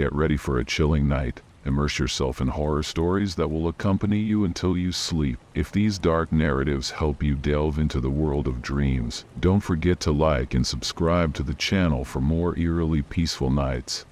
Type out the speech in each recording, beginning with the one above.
Get ready for a chilling night. Immerse yourself in horror stories that will accompany you until you sleep. If these dark narratives help you delve into the world of dreams, don't forget to like and subscribe to the channel for more eerily peaceful nights.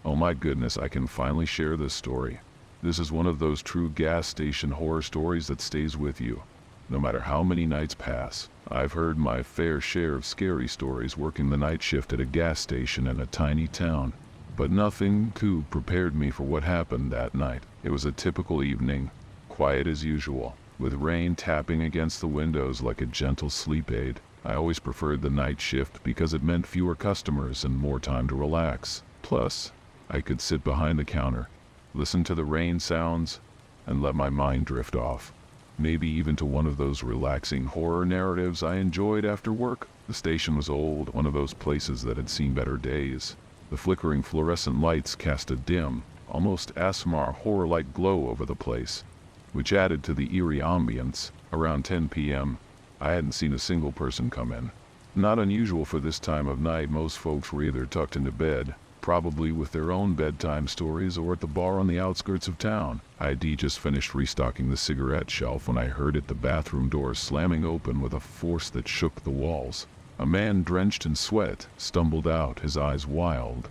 Oh my goodness, I can finally share this story. This is one of those true gas station horror stories that stays with you, no matter how many nights pass. I've heard my fair share of scary stories working the night shift at a gas station in a tiny town, but nothing prepared me for what happened that night. It was a typical evening, quiet as usual, with rain tapping against the windows like a gentle sleep aid. I always preferred the night shift because it meant fewer customers and more time to relax. Plus, I could sit behind the counter, listen to the rain sounds, and let my mind drift off. Maybe even to one of those relaxing horror narratives I enjoyed after work. The station was old, one of those places that had seen better days. The flickering fluorescent lights cast a dim, almost ASMR horror-like glow over the place, which added to the eerie ambience. Around 10 p.m., I hadn't seen a single person come in. Not unusual for this time of night. Most folks were either tucked into bed, probably with their own bedtime stories, or at the bar on the outskirts of town. I'd just finished restocking the cigarette shelf when I heard the bathroom door slamming open with a force that shook the walls. A man drenched in sweat stumbled out, his eyes wild,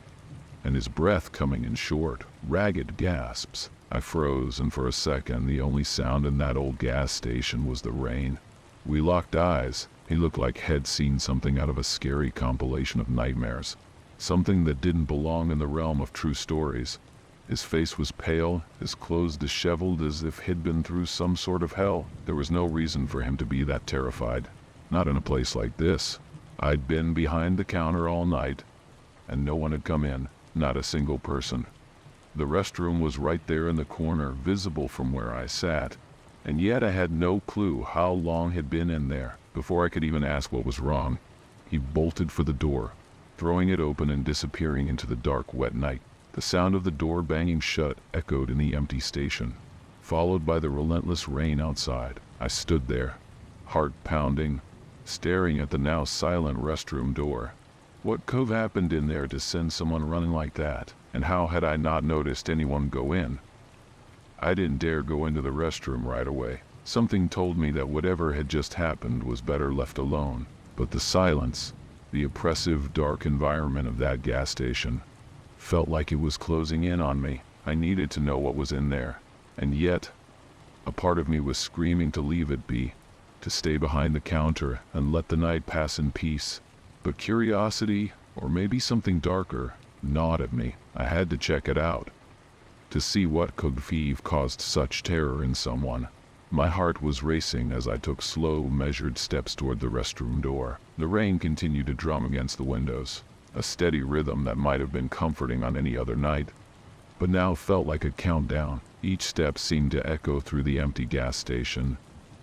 and his breath coming in short, ragged gasps. I froze, and for a second the only sound in that old gas station was the rain. We locked eyes. He looked like he'd seen something out of a scary compilation of nightmares. Something that didn't belong in the realm of true stories. His face was pale, his clothes disheveled as if he'd been through some sort of hell. There was no reason for him to be that terrified. Not in a place like this. I'd been behind the counter all night, and no one had come in, not a single person. The restroom was right there in the corner, visible from where I sat, and yet I had no clue how long he'd been in there. Before I could even ask what was wrong, he bolted for the door, throwing it open and disappearing into the dark, wet night. The sound of the door banging shut echoed in the empty station, followed by the relentless rain outside. I stood there, heart pounding, staring at the now silent restroom door. What could have happened in there to send someone running like that? And how had I not noticed anyone go in? I didn't dare go into the restroom right away. Something told me that whatever had just happened was better left alone. But the silence, the oppressive, dark environment of that gas station, felt like it was closing in on me. I needed to know what was in there. And yet, a part of me was screaming to leave it be, to stay behind the counter and let the night pass in peace. But curiosity, or maybe something darker, gnawed at me. I had to check it out, to see what could have caused such terror in someone. My heart was racing as I took slow, measured steps toward the restroom door. The rain continued to drum against the windows, a steady rhythm that might have been comforting on any other night, but now felt like a countdown. Each step seemed to echo through the empty gas station,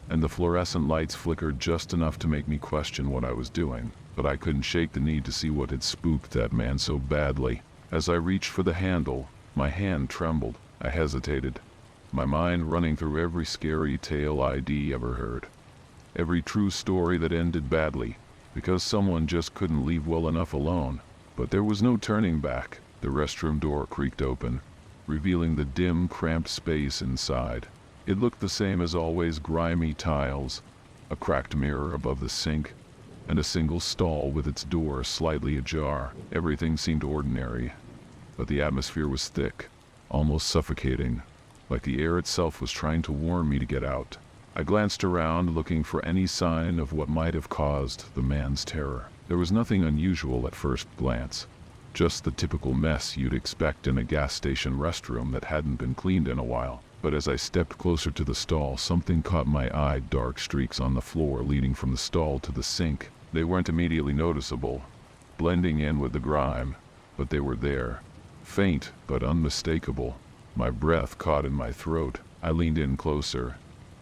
and the fluorescent lights flickered just enough to make me question what I was doing. But I couldn't shake the need to see what had spooked that man so badly. As I reached for the handle, my hand trembled. I hesitated, my mind running through every scary tale I'd ever heard. Every true story that ended badly, because someone just couldn't leave well enough alone. But there was no turning back. The restroom door creaked open, revealing the dim, cramped space inside. It looked the same as always: grimy tiles, a cracked mirror above the sink, and a single stall with its door slightly ajar. Everything seemed ordinary, but the atmosphere was thick, almost suffocating, like the air itself was trying to warn me to get out. I glanced around, looking for any sign of what might have caused the man's terror. There was nothing unusual at first glance, just the typical mess you'd expect in a gas station restroom that hadn't been cleaned in a while. But as I stepped closer to the stall, something caught my eye: dark streaks on the floor leading from the stall to the sink. They weren't immediately noticeable, blending in with the grime, but they were there, faint but unmistakable. My breath caught in my throat. I leaned in closer,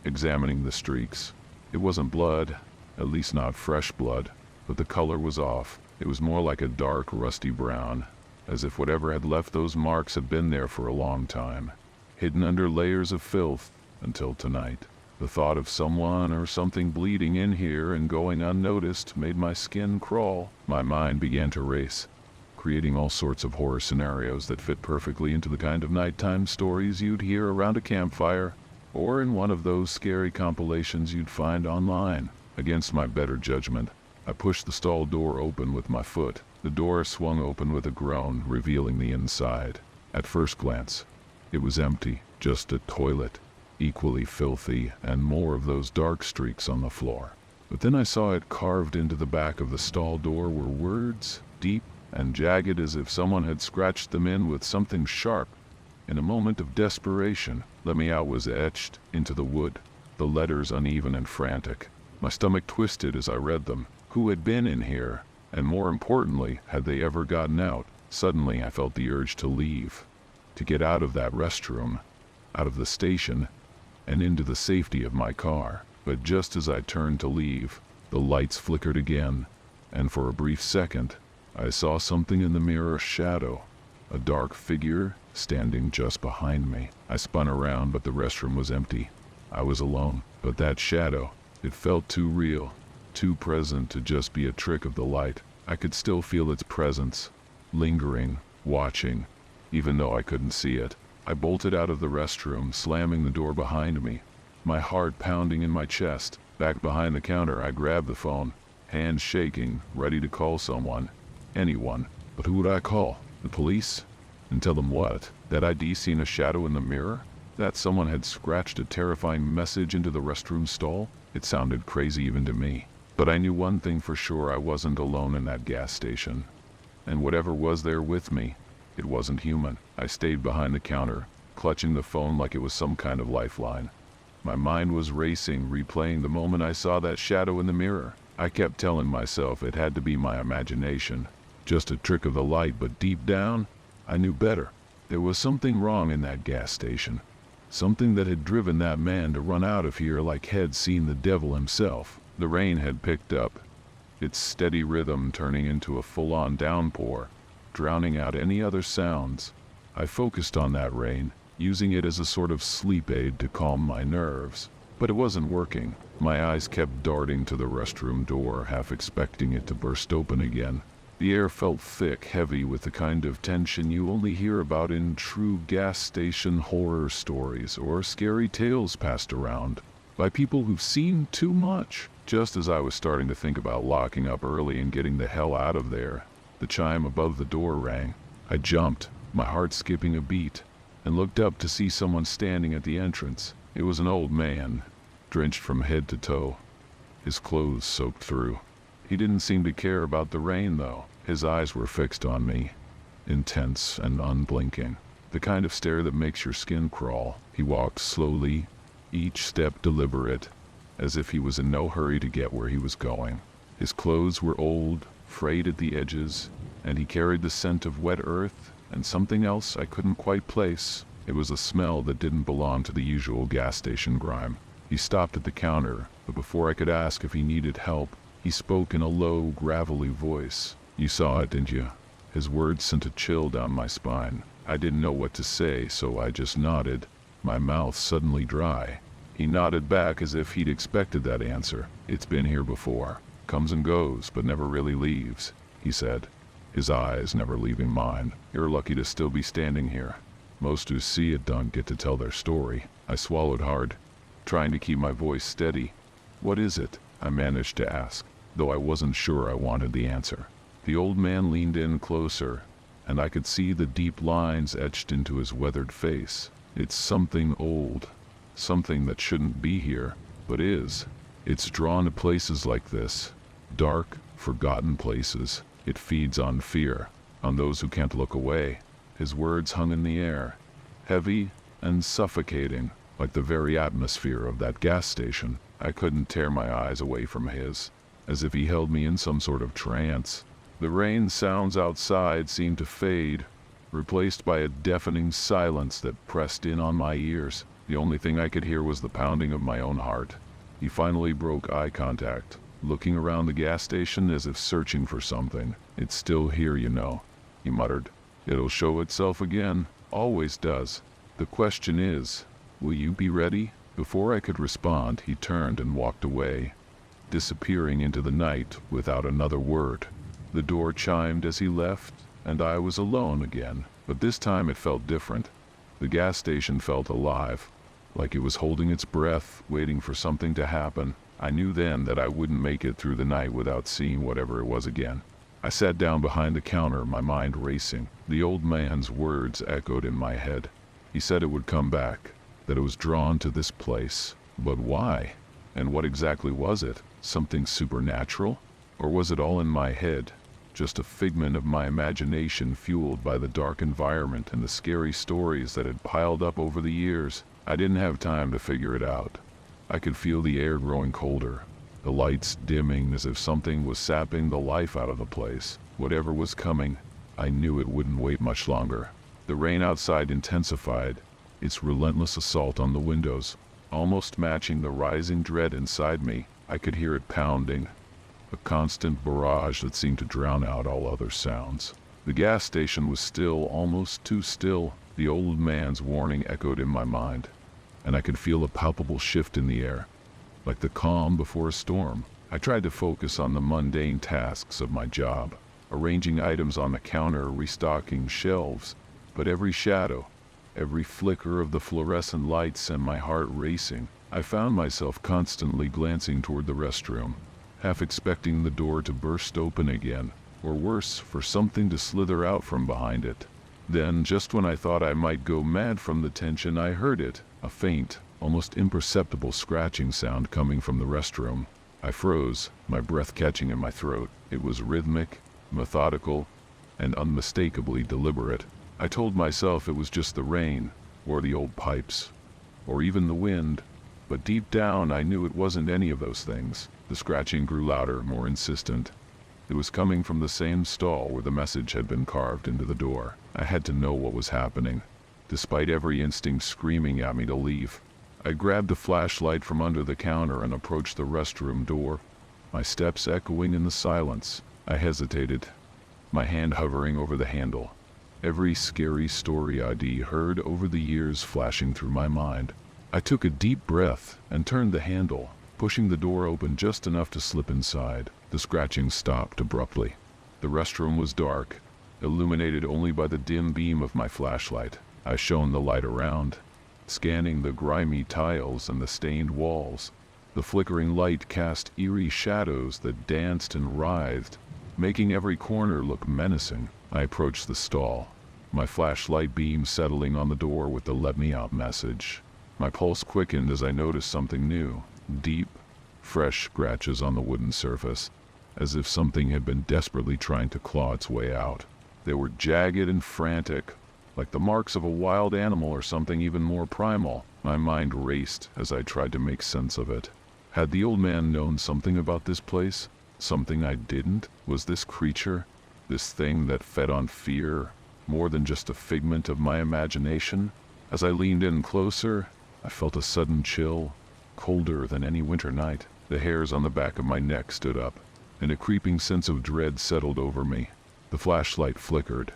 examining the streaks. It wasn't blood, at least not fresh blood, but the color was off. It was more like a dark, rusty brown, as if whatever had left those marks had been there for a long time, hidden under layers of filth until tonight. The thought of someone or something bleeding in here and going unnoticed made my skin crawl. My mind began to race, creating all sorts of horror scenarios that fit perfectly into the kind of nighttime stories you'd hear around a campfire, or in one of those scary compilations you'd find online. Against my better judgment, I pushed the stall door open with my foot. The door swung open with a groan, revealing the inside. At first glance, it was empty, just a toilet, equally filthy, and more of those dark streaks on the floor. But then I saw it carved into the back of the stall door were words, deep and jagged as if someone had scratched them in with something sharp. In a moment of desperation, "Let me out" was etched into the wood, the letters uneven and frantic. My stomach twisted as I read them. Who had been in here? And more importantly, had they ever gotten out? Suddenly I felt the urge to leave, to get out of that restroom, out of the station, and into the safety of my car. But just as I turned to leave, the lights flickered again, and for a brief second, I saw something in the mirror: shadow, a dark figure standing just behind me. I spun around, but the restroom was empty. I was alone, but that shadow, it felt too real, too present to just be a trick of the light. I could still feel its presence, lingering, watching, even though I couldn't see it. I bolted out of the restroom, slamming the door behind me, my heart pounding in my chest. Back behind the counter, I grabbed the phone, hands shaking, ready to call someone. Anyone. But who would I call? The police? And tell them what? That I'd seen a shadow in the mirror? That someone had scratched a terrifying message into the restroom stall? It sounded crazy even to me. But I knew one thing for sure: I wasn't alone in that gas station. And whatever was there with me, it wasn't human. I stayed behind the counter, clutching the phone like it was some kind of lifeline. My mind was racing, replaying the moment I saw that shadow in the mirror. I kept telling myself it had to be my imagination, just a trick of the light, but deep down, I knew better. There was something wrong in that gas station. Something that had driven that man to run out of here like he'd seen the devil himself. The rain had picked up, its steady rhythm turning into a full-on downpour, drowning out any other sounds. I focused on that rain, using it as a sort of sleep aid to calm my nerves. But it wasn't working. My eyes kept darting to the restroom door, half expecting it to burst open again. The air felt thick, heavy, with the kind of tension you only hear about in true gas station horror stories or scary tales passed around by people who've seen too much. Just as I was starting to think about locking up early and getting the hell out of there, the chime above the door rang. I jumped, my heart skipping a beat, and looked up to see someone standing at the entrance. It was an old man, drenched from head to toe, his clothes soaked through. He didn't seem to care about the rain, though. His eyes were fixed on me, intense and unblinking, the kind of stare that makes your skin crawl. He walked slowly, each step deliberate, as if he was in no hurry to get where he was going. His clothes were old, frayed at the edges, and he carried the scent of wet earth and something else I couldn't quite place. It was a smell that didn't belong to the usual gas station grime. He stopped at the counter, but before I could ask if he needed help, he spoke in a low, gravelly voice. "You saw it, didn't you?" His words sent a chill down my spine. I didn't know what to say, so I just nodded, my mouth suddenly dry. He nodded back as if he'd expected that answer. "It's been here before. Comes and goes, but never really leaves," he said, his eyes never leaving mine. "You're lucky to still be standing here. Most who see it don't get to tell their story." I swallowed hard, trying to keep my voice steady. "What is it?" I managed to ask, though I wasn't sure I wanted the answer. The old man leaned in closer, and I could see the deep lines etched into his weathered face. "It's something old, something that shouldn't be here, but is. It's drawn to places like this, dark, forgotten places. It feeds on fear, on those who can't look away." His words hung in the air, heavy and suffocating, like the very atmosphere of that gas station. I couldn't tear my eyes away from his, as if he held me in some sort of trance. The rain sounds outside seemed to fade, replaced by a deafening silence that pressed in on my ears. The only thing I could hear was the pounding of my own heart. He finally broke eye contact, looking around the gas station as if searching for something. "It's still here, you know," he muttered. "It'll show itself again. Always does. The question is, will you be ready?" Before I could respond, he turned and walked away, disappearing into the night without another word. The door chimed as he left, and I was alone again. But this time it felt different. The gas station felt alive, like it was holding its breath, waiting for something to happen. I knew then that I wouldn't make it through the night without seeing whatever it was again. I sat down behind the counter, my mind racing. The old man's words echoed in my head. He said it would come back, that it was drawn to this place. But why? And what exactly was it? Something supernatural? Or was it all in my head? Just a figment of my imagination fueled by the dark environment and the scary stories that had piled up over the years. I didn't have time to figure it out. I could feel the air growing colder, the lights dimming as if something was sapping the life out of the place. Whatever was coming, I knew it wouldn't wait much longer. The rain outside intensified, its relentless assault on the windows, almost matching the rising dread inside me. I could hear it pounding, a constant barrage that seemed to drown out all other sounds. The gas station was still, almost too still. The old man's warning echoed in my mind, and I could feel a palpable shift in the air, like the calm before a storm. I tried to focus on the mundane tasks of my job, arranging items on the counter, restocking shelves, but every shadow, every flicker of the fluorescent lights sent my heart racing. I found myself constantly glancing toward the restroom, half expecting the door to burst open again, or worse, for something to slither out from behind it. Then, just when I thought I might go mad from the tension, I heard it, a faint, almost imperceptible scratching sound coming from the restroom. I froze, my breath catching in my throat. It was rhythmic, methodical, and unmistakably deliberate. I told myself it was just the rain, or the old pipes, or even the wind, but deep down I knew it wasn't any of those things. The scratching grew louder, more insistent. It was coming from the same stall where the message had been carved into the door. I had to know what was happening, despite every instinct screaming at me to leave. I grabbed a flashlight from under the counter and approached the restroom door, my steps echoing in the silence. I hesitated, my hand hovering over the handle, every scary story I'd heard over the years flashing through my mind. I took a deep breath and turned the handle, pushing the door open just enough to slip inside. The scratching stopped abruptly. The restroom was dark, illuminated only by the dim beam of my flashlight. I shone the light around, scanning the grimy tiles and the stained walls. The flickering light cast eerie shadows that danced and writhed, making every corner look menacing. I approached the stall, my flashlight beam settling on the door with the "Let Me Out" message. My pulse quickened as I noticed something new. Deep, fresh scratches on the wooden surface, as if something had been desperately trying to claw its way out. They were jagged and frantic, like the marks of a wild animal or something even more primal. My mind raced as I tried to make sense of it. Had the old man known something about this place? Something I didn't? Was this creature, this thing that fed on fear, more than just a figment of my imagination? As I leaned in closer, I felt a sudden chill, colder than any winter night. The hairs on the back of my neck stood up, and a creeping sense of dread settled over me. The flashlight flickered,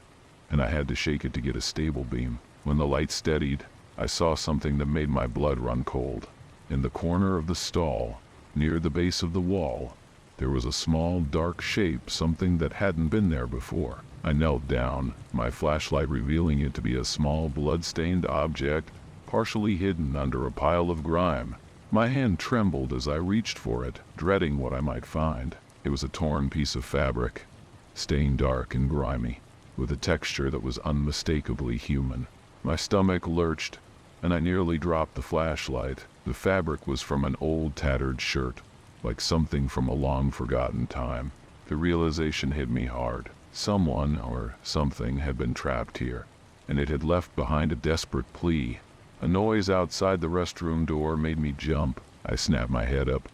and I had to shake it to get a stable beam. When the light steadied, I saw something that made my blood run cold. In the corner of the stall, near the base of the wall, there was a small, dark shape, something that hadn't been there before. I knelt down, my flashlight revealing it to be a small, blood-stained object, partially hidden under a pile of grime. My hand trembled as I reached for it, dreading what I might find. It was a torn piece of fabric, stained dark and grimy, with a texture that was unmistakably human. My stomach lurched, and I nearly dropped the flashlight. The fabric was from an old, tattered shirt, like something from a long-forgotten time. The realization hit me hard. Someone, or something, had been trapped here, and it had left behind a desperate plea. A noise outside the restroom door made me jump. I snapped my head up,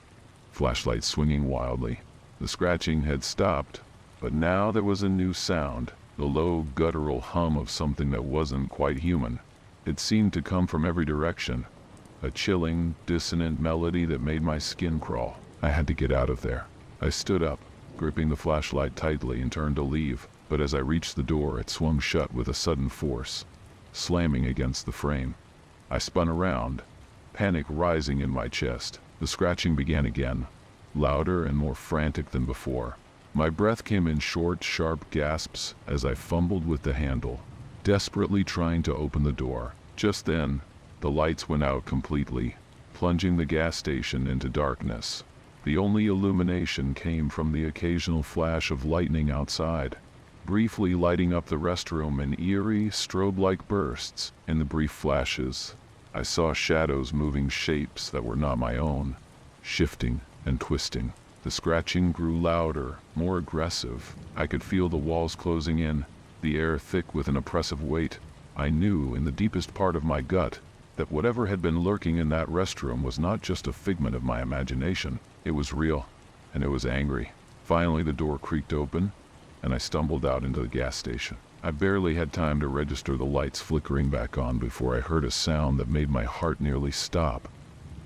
flashlight swinging wildly. The scratching had stopped, but now there was a new sound, the low, guttural hum of something that wasn't quite human. It seemed to come from every direction, a chilling, dissonant melody that made my skin crawl. I had to get out of there. I stood up, gripping the flashlight tightly, and turned to leave, but as I reached the door, it swung shut with a sudden force, slamming against the frame. I spun around, panic rising in my chest. The scratching began again, louder and more frantic than before. My breath came in short, sharp gasps as I fumbled with the handle, desperately trying to open the door. Just then, the lights went out completely, plunging the gas station into darkness. The only illumination came from the occasional flash of lightning outside, briefly lighting up the restroom in eerie, strobe-like bursts. In the brief flashes, I saw shadows moving, shapes that were not my own, shifting and twisting. The scratching grew louder, more aggressive. I could feel the walls closing in, the air thick with an oppressive weight. I knew in the deepest part of my gut that whatever had been lurking in that restroom was not just a figment of my imagination. It was real, and it was angry. Finally, the door creaked open, and I stumbled out into the gas station. I barely had time to register the lights flickering back on before I heard a sound that made my heart nearly stop.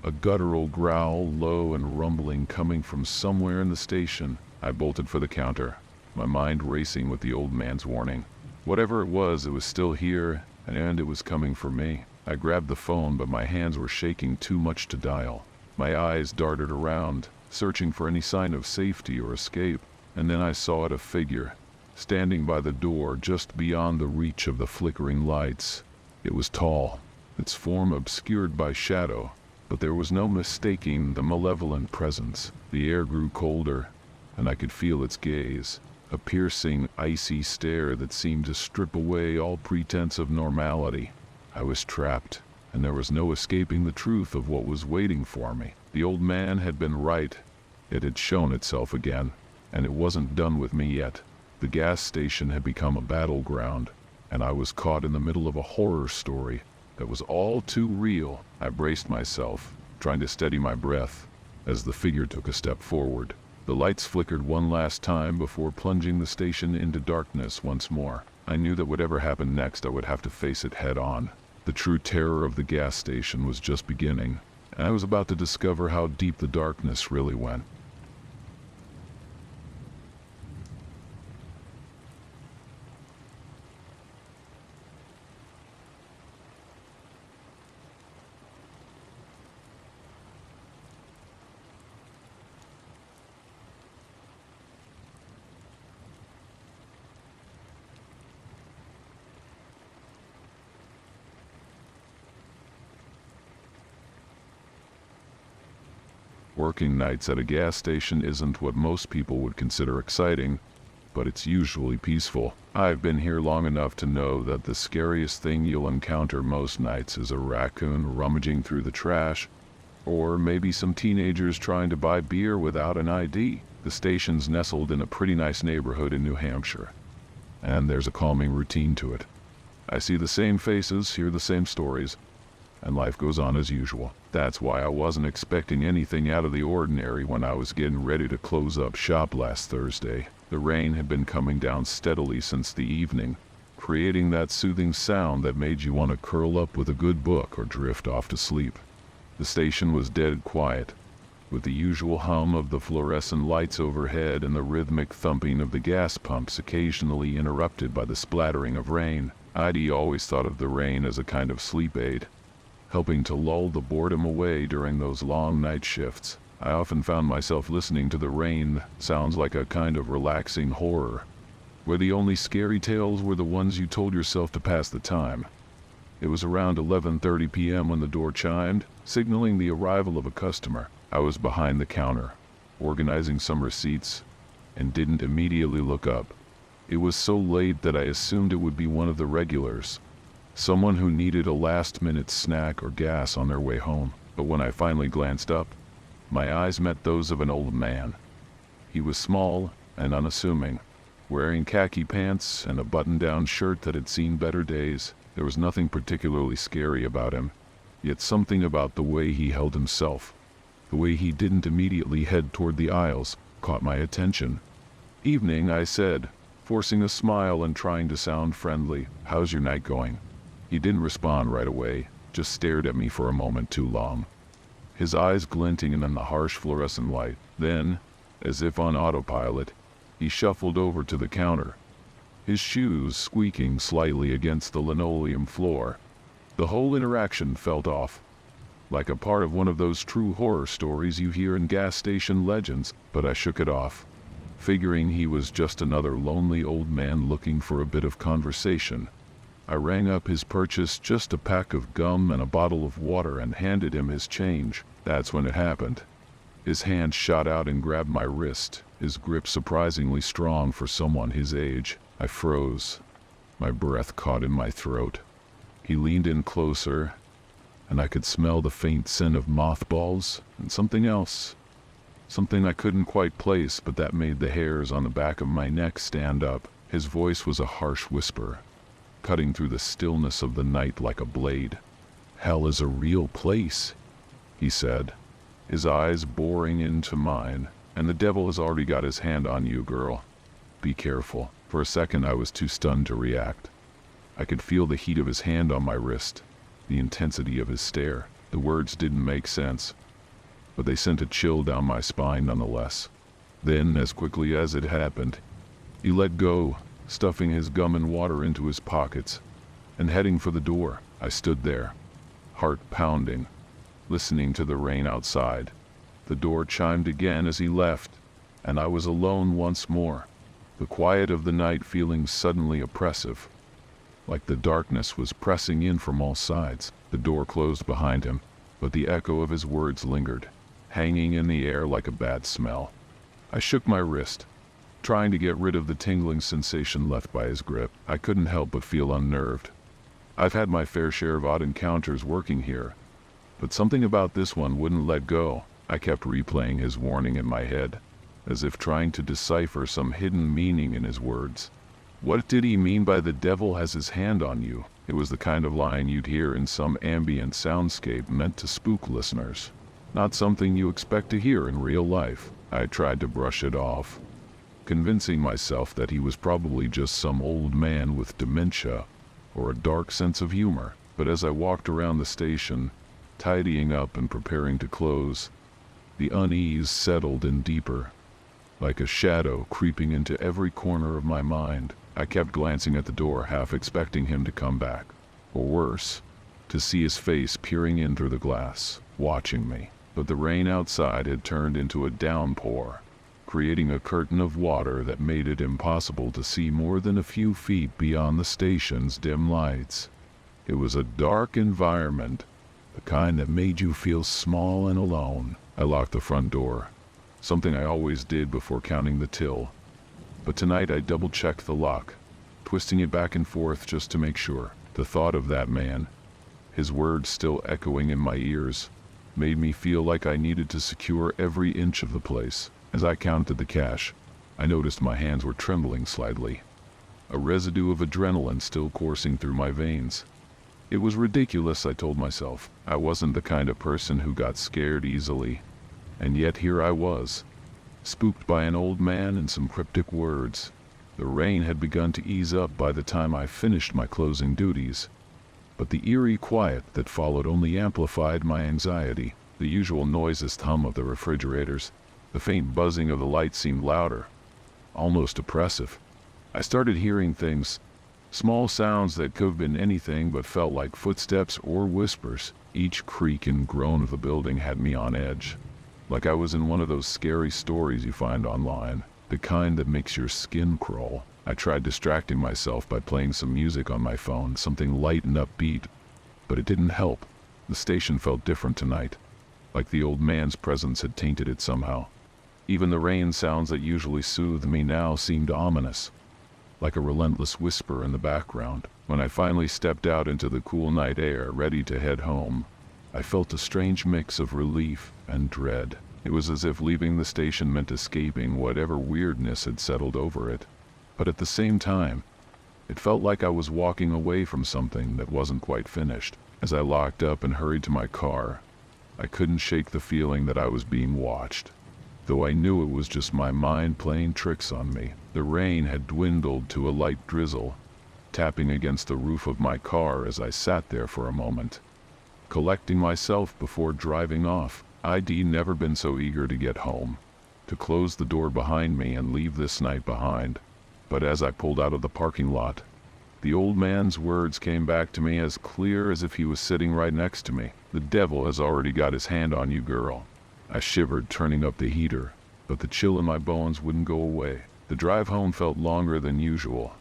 A guttural growl, low and rumbling, coming from somewhere in the station. I bolted for the counter, my mind racing with the old man's warning. Whatever it was still here, and it was coming for me. I grabbed the phone, but my hands were shaking too much to dial. My eyes darted around, searching for any sign of safety or escape, and then I saw it, a figure, standing by the door just beyond the reach of the flickering lights. It was tall, its form obscured by shadow, but there was no mistaking the malevolent presence. The air grew colder, and I could feel its gaze, a piercing, icy stare that seemed to strip away all pretense of normality. I was trapped, and there was no escaping the truth of what was waiting for me. The old man had been right. It had shown itself again, and it wasn't done with me yet. The gas station had become a battleground, and I was caught in the middle of a horror story that was all too real. I braced myself, trying to steady my breath, as the figure took a step forward. The lights flickered one last time before plunging the station into darkness once more. I knew that whatever happened next, I would have to face it head on. The true terror of the gas station was just beginning, and I was about to discover how deep the darkness really went. Working nights at a gas station isn't what most people would consider exciting, but it's usually peaceful. I've been here long enough to know that the scariest thing you'll encounter most nights is a raccoon rummaging through the trash, or maybe some teenagers trying to buy beer without an ID. The station's nestled in a pretty nice neighborhood in New Hampshire, and there's a calming routine to it. I see the same faces, hear the same stories, and life goes on as usual. That's why I wasn't expecting anything out of the ordinary when I was getting ready to close up shop last Thursday. The rain had been coming down steadily since the evening, creating that soothing sound that made you want to curl up with a good book or drift off to sleep. The station was dead quiet, with the usual hum of the fluorescent lights overhead and the rhythmic thumping of the gas pumps occasionally interrupted by the splattering of rain. I'd always thought of the rain as a kind of sleep aid, helping to lull the boredom away during those long night shifts. I often found myself listening to the rain sounds like a kind of relaxing horror, where the only scary tales were the ones you told yourself to pass the time. It was around 11:30 p.m. when the door chimed, signaling the arrival of a customer. I was behind the counter, organizing some receipts, and didn't immediately look up. It was so late that I assumed it would be one of the regulars, someone who needed a last-minute snack or gas on their way home. But when I finally glanced up, my eyes met those of an old man. He was small and unassuming, wearing khaki pants and a button-down shirt that had seen better days. There was nothing particularly scary about him, yet something about the way he held himself, the way he didn't immediately head toward the aisles, caught my attention. "Evening," I said, forcing a smile and trying to sound friendly. "How's your night going?" He didn't respond right away, just stared at me for a moment too long, his eyes glinting in the harsh fluorescent light. Then, as if on autopilot, he shuffled over to the counter, his shoes squeaking slightly against the linoleum floor. The whole interaction felt off, like a part of one of those true horror stories you hear in gas station legends, but I shook it off. figuring he was just another lonely old man looking for a bit of conversation. I rang up his purchase, just a pack of gum and a bottle of water, and handed him his change. That's when it happened. His hand shot out and grabbed my wrist, his grip surprisingly strong for someone his age. I froze. My breath caught in my throat. He leaned in closer, and I could smell the faint scent of mothballs and something else. Something I couldn't quite place, but that made the hairs on the back of my neck stand up. His voice was a harsh whisper, cutting through the stillness of the night like a blade. "Hell is a real place," he said, his eyes boring into mine. "And the devil has already got his hand on you, girl. Be careful." For a second I was too stunned to react. I could feel the heat of his hand on my wrist, the intensity of his stare. The words didn't make sense, but they sent a chill down my spine nonetheless. Then, as quickly as it happened, he let go, stuffing his gum and water into his pockets, and heading for the door. I stood there, heart pounding, listening to the rain outside. The door chimed again as he left, and I was alone once more, the quiet of the night feeling suddenly oppressive, like the darkness was pressing in from all sides. The door closed behind him, but the echo of his words lingered, hanging in the air like a bad smell. I shook my wrist, trying to get rid of the tingling sensation left by his grip. I couldn't help but feel unnerved. I've had my fair share of odd encounters working here, but something about this one wouldn't let go. I kept replaying his warning in my head, as if trying to decipher some hidden meaning in his words. What did he mean by "the devil has his hand on you"? It was the kind of line you'd hear in some ambient soundscape meant to spook listeners, not something you expect to hear in real life. I tried to brush it off, convincing myself that he was probably just some old man with dementia or a dark sense of humor. But as I walked around the station, tidying up and preparing to close, the unease settled in deeper, like a shadow creeping into every corner of my mind. I kept glancing at the door, half expecting him to come back, or worse, to see his face peering in through the glass, watching me. But the rain outside had turned into a downpour, creating a curtain of water that made it impossible to see more than a few feet beyond the station's dim lights. It was a dark environment, the kind that made you feel small and alone. I locked the front door, something I always did before counting the till. But tonight I double-checked the lock, twisting it back and forth just to make sure. The thought of that man, his words still echoing in my ears, made me feel like I needed to secure every inch of the place. As I counted the cash, I noticed my hands were trembling slightly, a residue of adrenaline still coursing through my veins. It was ridiculous, I told myself. I wasn't the kind of person who got scared easily. And yet here I was, spooked by an old man and some cryptic words. The rain had begun to ease up by the time I finished my closing duties, but the eerie quiet that followed only amplified my anxiety. The usual noiseless hum of the refrigerators, the faint buzzing of the lights seemed louder, almost oppressive. I started hearing things, small sounds that could have been anything but felt like footsteps or whispers. Each creak and groan of the building had me on edge, like I was in one of those scary stories you find online, the kind that makes your skin crawl. I tried distracting myself by playing some music on my phone, something light and upbeat, but it didn't help. The station felt different tonight, like the old man's presence had tainted it somehow. Even the rain sounds that usually soothe me now seemed ominous, like a relentless whisper in the background. When I finally stepped out into the cool night air, ready to head home, I felt a strange mix of relief and dread. It was as if leaving the station meant escaping whatever weirdness had settled over it. But at the same time, it felt like I was walking away from something that wasn't quite finished. As I locked up and hurried to my car, I couldn't shake the feeling that I was being watched, though I knew it was just my mind playing tricks on me. The rain had dwindled to a light drizzle, tapping against the roof of my car as I sat there for a moment, collecting myself before driving off. I'd never been so eager to get home, to close the door behind me and leave this night behind. But as I pulled out of the parking lot, the old man's words came back to me as clear as if he was sitting right next to me. "The devil has already got his hand on you, girl." I shivered, turning up the heater, but the chill in my bones wouldn't go away. The drive home felt longer than usual,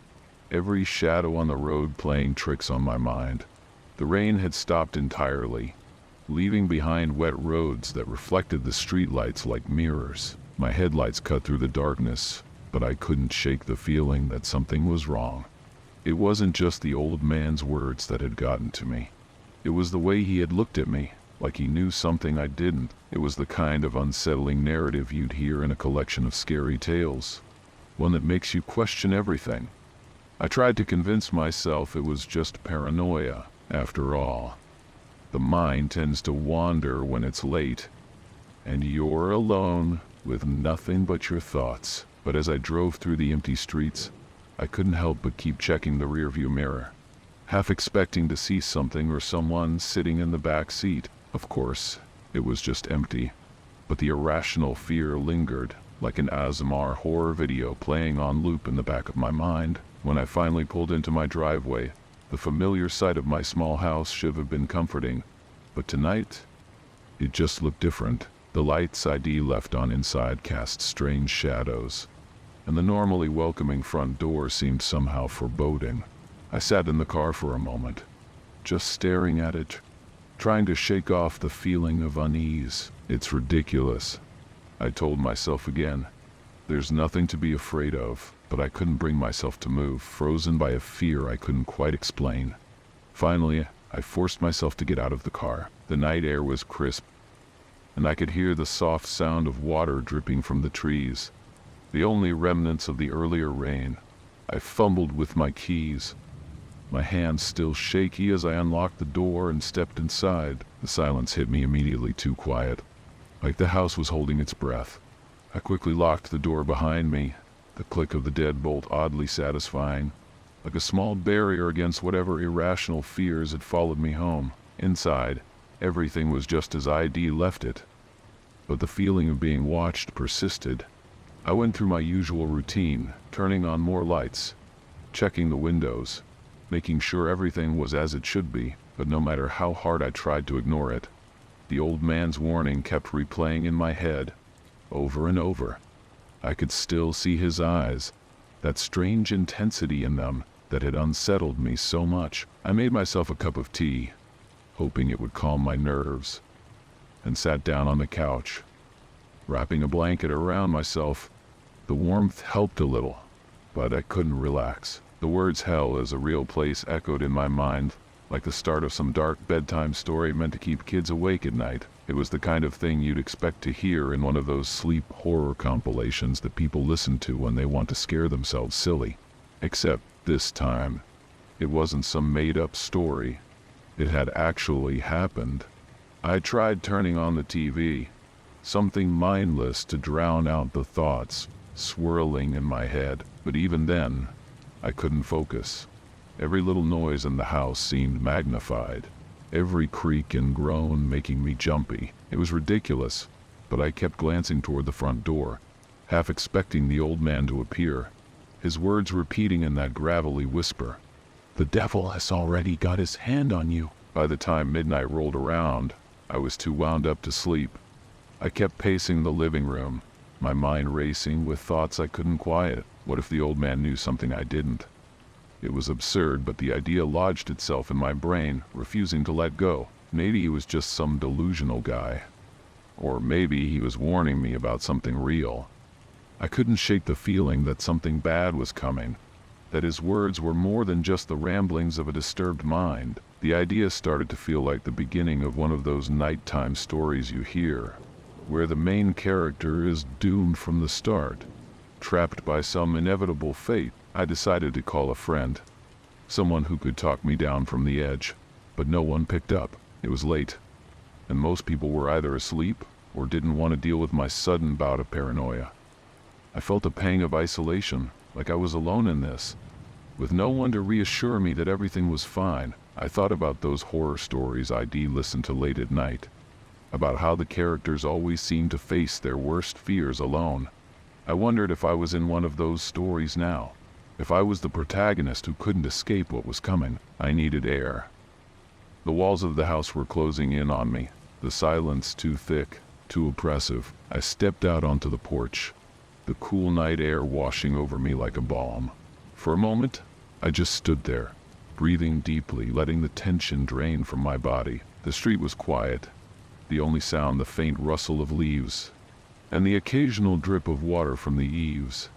every shadow on the road playing tricks on my mind. The rain had stopped entirely, leaving behind wet roads that reflected the streetlights like mirrors. My headlights cut through the darkness, but I couldn't shake the feeling that something was wrong. It wasn't just the old man's words that had gotten to me. It was the way he had looked at me, like he knew something I didn't. It was the kind of unsettling narrative you'd hear in a collection of scary tales, one that makes you question everything. I tried to convince myself it was just paranoia. After all, the mind tends to wander when it's late, and you're alone with nothing but your thoughts. But as I drove through the empty streets, I couldn't help but keep checking the rearview mirror, half expecting to see something or someone sitting in the back seat. Of course, it was just empty, but the irrational fear lingered, like an ASMR horror video playing on loop in the back of my mind. When I finally pulled into my driveway, the familiar sight of my small house should have been comforting, but tonight, it just looked different. The lights I'd left on inside cast strange shadows, and the normally welcoming front door seemed somehow foreboding. I sat in the car for a moment, just staring at it, trying to shake off the feeling of unease. It's ridiculous, I told myself again. There's nothing to be afraid of, but I couldn't bring myself to move, frozen by a fear I couldn't quite explain. Finally, I forced myself to get out of the car. The night air was crisp, and I could hear the soft sound of water dripping from the trees, the only remnants of the earlier rain. I fumbled with my keys, my hands still shaky as I unlocked the door and stepped inside. The silence hit me immediately too quiet, like the house was holding its breath. I quickly locked the door behind me, the click of the deadbolt oddly satisfying, like a small barrier against whatever irrational fears had followed me home. Inside, everything was just as I'd left it, but the feeling of being watched persisted. I went through my usual routine, turning on more lights, checking the windows, making sure everything was as it should be, but no matter how hard I tried to ignore it, the old man's warning kept replaying in my head, over and over. I could still see his eyes, that strange intensity in them that had unsettled me so much. I made myself a cup of tea, hoping it would calm my nerves, and sat down on the couch, wrapping a blanket around myself. The warmth helped a little, but I couldn't relax. The words "hell is a real place" echoed in my mind, like the start of some dark bedtime story meant to keep kids awake at night. It was the kind of thing you'd expect to hear in one of those sleep horror compilations that people listen to when they want to scare themselves silly. Except this time, it wasn't some made-up story. It had actually happened. I tried turning on the TV, something mindless to drown out the thoughts swirling in my head, but even then, I couldn't focus. Every little noise in the house seemed magnified, every creak and groan making me jumpy. It was ridiculous, but I kept glancing toward the front door, half expecting the old man to appear, his words repeating in that gravelly whisper, "The devil has already got his hand on you." By the time midnight rolled around, I was too wound up to sleep. I kept pacing the living room, my mind racing with thoughts I couldn't quiet. What if the old man knew something I didn't? It was absurd, but the idea lodged itself in my brain, refusing to let go. Maybe he was just some delusional guy. Or maybe he was warning me about something real. I couldn't shake the feeling that something bad was coming, that his words were more than just the ramblings of a disturbed mind. The idea started to feel like the beginning of one of those nighttime stories you hear, where the main character is doomed from the start, trapped by some inevitable fate. I decided to call a friend, someone who could talk me down from the edge, but no one picked up. It was late, and most people were either asleep or didn't want to deal with my sudden bout of paranoia. I felt a pang of isolation, like I was alone in this, with no one to reassure me that everything was fine. I thought about those horror stories I'd listened to late at night, about how the characters always seemed to face their worst fears alone. I wondered if I was in one of those stories now, if I was the protagonist who couldn't escape what was coming. I needed air. The walls of the house were closing in on me, the silence too thick, too oppressive. I stepped out onto the porch, the cool night air washing over me like a balm. For a moment, I just stood there, breathing deeply, letting the tension drain from my body. The street was quiet, the only sound the faint rustle of leaves, and the occasional drip of water from the eaves.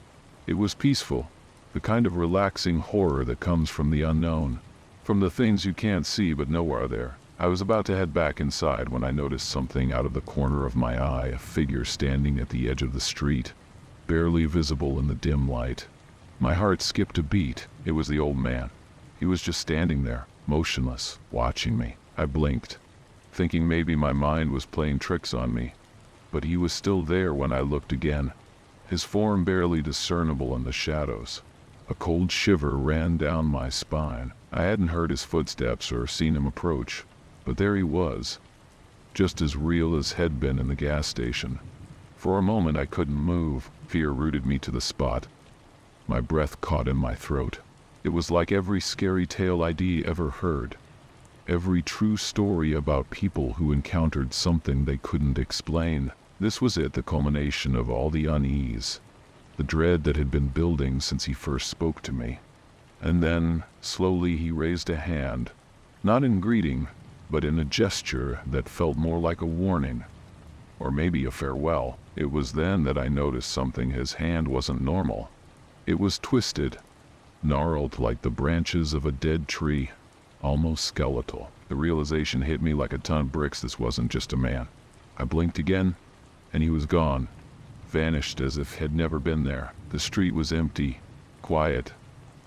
It was peaceful, the kind of relaxing horror that comes from the unknown, from the things you can't see but know are there. I was about to head back inside when I noticed something out of the corner of my eye, a figure standing at the edge of the street, barely visible in the dim light. My heart skipped a beat. It was the old man. He was just standing there, motionless, watching me. I blinked, thinking maybe my mind was playing tricks on me, but he was still there when I looked again, his form barely discernible in the shadows. A cold shiver ran down my spine. I hadn't heard his footsteps or seen him approach, but there he was, just as real as had been in the gas station. For a moment I couldn't move. Fear rooted me to the spot. My breath caught in my throat. It was like every scary tale I'd ever heard. Every true story about people who encountered something they couldn't explain. This was it, the culmination of all the unease, the dread that had been building since he first spoke to me. And then, slowly he raised a hand, not in greeting, but in a gesture that felt more like a warning, or maybe a farewell. It was then that I noticed something. His hand wasn't normal. It was twisted, gnarled like the branches of a dead tree, almost skeletal. The realization hit me like a ton of bricks. This wasn't just a man. I blinked again, and he was gone, vanished as if he'd never been there. The street was empty, quiet,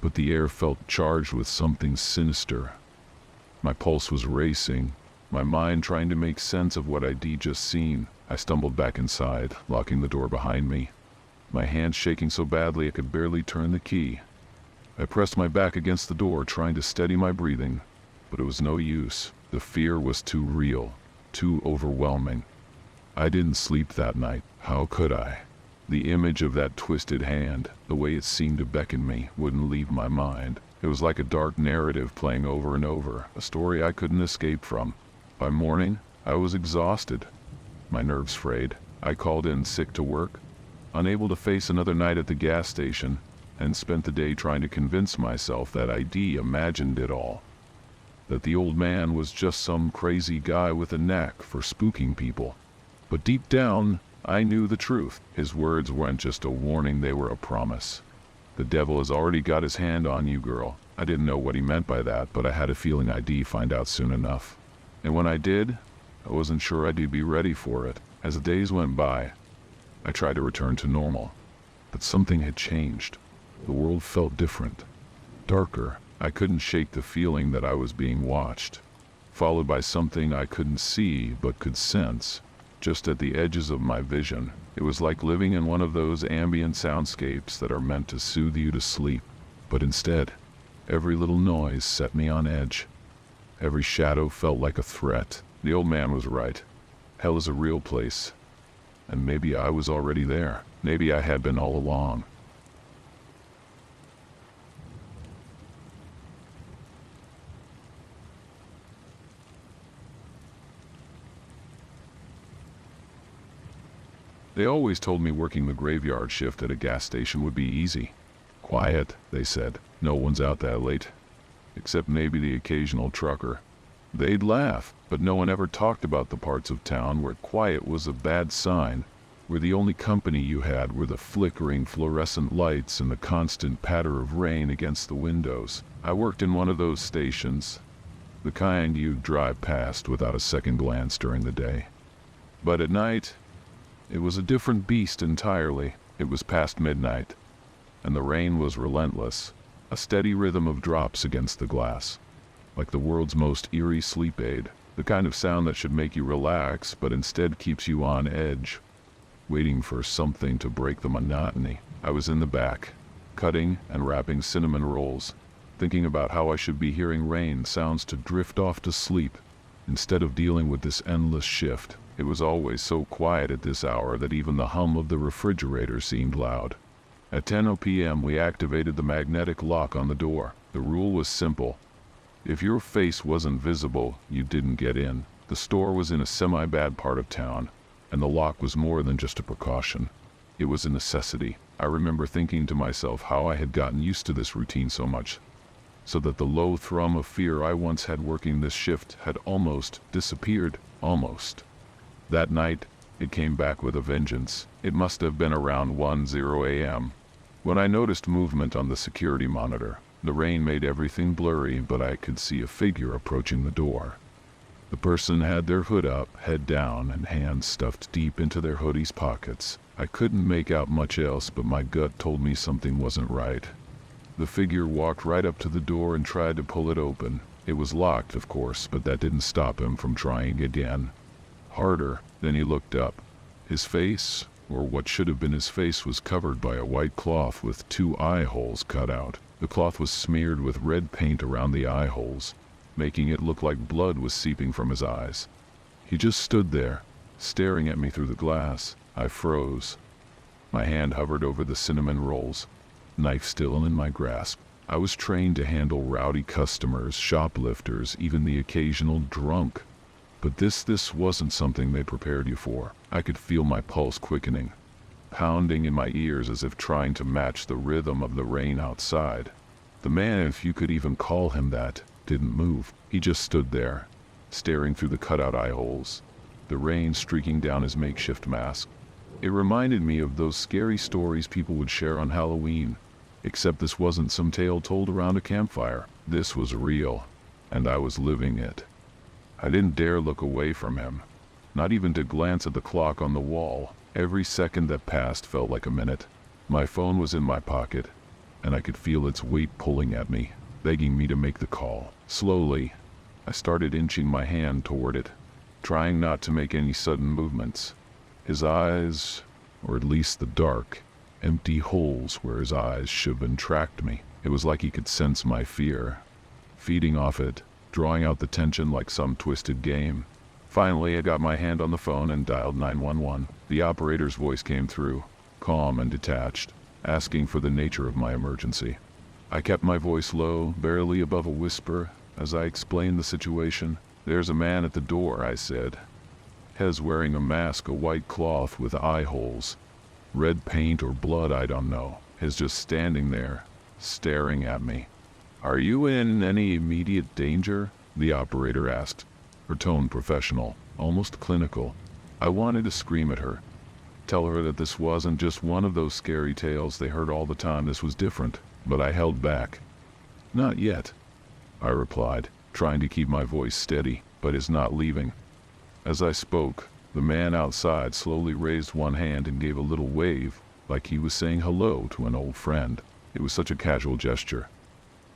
but the air felt charged with something sinister. My pulse was racing, my mind trying to make sense of what I'd just seen. I stumbled back inside, locking the door behind me, my hands shaking so badly I could barely turn the key. I pressed my back against the door, trying to steady my breathing, but it was no use. The fear was too real, too overwhelming. I didn't sleep that night. How could I? The image of that twisted hand, the way it seemed to beckon me, wouldn't leave my mind. It was like a dark narrative playing over and over, a story I couldn't escape from. By morning, I was exhausted, my nerves frayed. I called in sick to work, unable to face another night at the gas station, and spent the day trying to convince myself that I'd imagined it all. That the old man was just some crazy guy with a knack for spooking people. But deep down, I knew the truth. His words weren't just a warning, they were a promise. The devil has already got his hand on you, girl. I didn't know what he meant by that, but I had a feeling I'd find out soon enough. And when I did, I wasn't sure I'd be ready for it. As the days went by, I tried to return to normal. But something had changed. The world felt different, darker. I couldn't shake the feeling that I was being watched, followed by something I couldn't see but could sense, just at the edges of my vision. It was like living in one of those ambient soundscapes that are meant to soothe you to sleep. But instead, every little noise set me on edge. Every shadow felt like a threat. The old man was right. Hell is a real place. And maybe I was already there. Maybe I had been all along. They always told me working the graveyard shift at a gas station would be easy. Quiet, they said. No one's out that late, except maybe the occasional trucker. They'd laugh, but no one ever talked about the parts of town where quiet was a bad sign, where the only company you had were the flickering fluorescent lights and the constant patter of rain against the windows. I worked in one of those stations, the kind you drive past without a second glance during the day. But at night, it was a different beast entirely. It was past midnight, and the rain was relentless, a steady rhythm of drops against the glass, like the world's most eerie sleep aid, the kind of sound that should make you relax but instead keeps you on edge, waiting for something to break the monotony. I was in the back, cutting and wrapping cinnamon rolls, thinking about how I should be hearing rain sounds to drift off to sleep, instead of dealing with this endless shift. It was always so quiet at this hour that even the hum of the refrigerator seemed loud. At 10 p.m. we activated the magnetic lock on the door. The rule was simple. If your face wasn't visible, you didn't get in. The store was in a semi-bad part of town, and the lock was more than just a precaution. It was a necessity. I remember thinking to myself how I had gotten used to this routine so much, so that the low thrum of fear I once had working this shift had almost disappeared. Almost. That night, it came back with a vengeance. It must have been around 1:00 a.m. when I noticed movement on the security monitor. The rain made everything blurry, but I could see a figure approaching the door. The person had their hood up, head down, and hands stuffed deep into their hoodie's pockets. I couldn't make out much else, but my gut told me something wasn't right. The figure walked right up to the door and tried to pull it open. It was locked, of course, but that didn't stop him from trying again. Harder. Then he looked up. His face, or what should have been his face, was covered by a white cloth with 2 eye holes cut out. The cloth was smeared with red paint around the eye holes, making it look like blood was seeping from his eyes. He just stood there, staring at me through the glass. I froze. My hand hovered over the cinnamon rolls, knife still in my grasp. I was trained to handle rowdy customers, shoplifters, even the occasional drunk. But this wasn't something they prepared you for. I could feel my pulse quickening, pounding in my ears as if trying to match the rhythm of the rain outside. The man, if you could even call him that, didn't move. He just stood there, staring through the cutout eye holes, the rain streaking down his makeshift mask. It reminded me of those scary stories people would share on Halloween, except this wasn't some tale told around a campfire. This was real, and I was living it. I didn't dare look away from him, not even to glance at the clock on the wall. Every second that passed felt like a minute. My phone was in my pocket, and I could feel its weight pulling at me, begging me to make the call. Slowly, I started inching my hand toward it, trying not to make any sudden movements. His eyes, or at least the dark, empty holes where his eyes should have been, tracked me. It was like he could sense my fear, feeding off it, drawing out the tension like some twisted game. Finally, I got my hand on the phone and dialed 911. The operator's voice came through, calm and detached, asking for the nature of my emergency. I kept my voice low, barely above a whisper, as I explained the situation. "There's a man at the door," I said. "He's wearing a mask, a white cloth with eye holes. Red paint or blood, I don't know. He's just standing there, staring at me." "Are you in any immediate danger?" the operator asked, her tone professional, almost clinical. I wanted to scream at her, tell her that this wasn't just one of those scary tales they heard all the time. This was different, but I held back. "Not yet," I replied, trying to keep my voice steady, but it's not leaving. As I spoke, the man outside slowly raised one hand and gave a little wave, like he was saying hello to an old friend. It was such a casual gesture,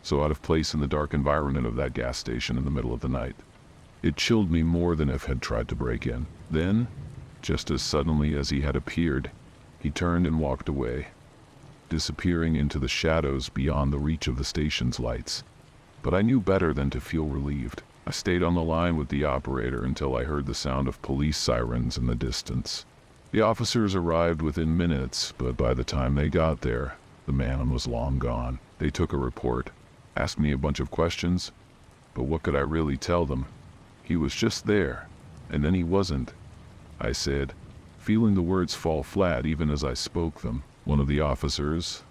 so out of place in the dark environment of that gas station in the middle of the night. It chilled me more than if had tried to break in. Then, just as suddenly as he had appeared, he turned and walked away, disappearing into the shadows beyond the reach of the station's lights. But I knew better than to feel relieved. I stayed on the line with the operator until I heard the sound of police sirens in the distance. The officers arrived within minutes, but by the time they got there, the man was long gone. They took a report, asked me a bunch of questions, but what could I really tell them? He was just there, and then he wasn't, I said, feeling the words fall flat even as I spoke them. One of the officers,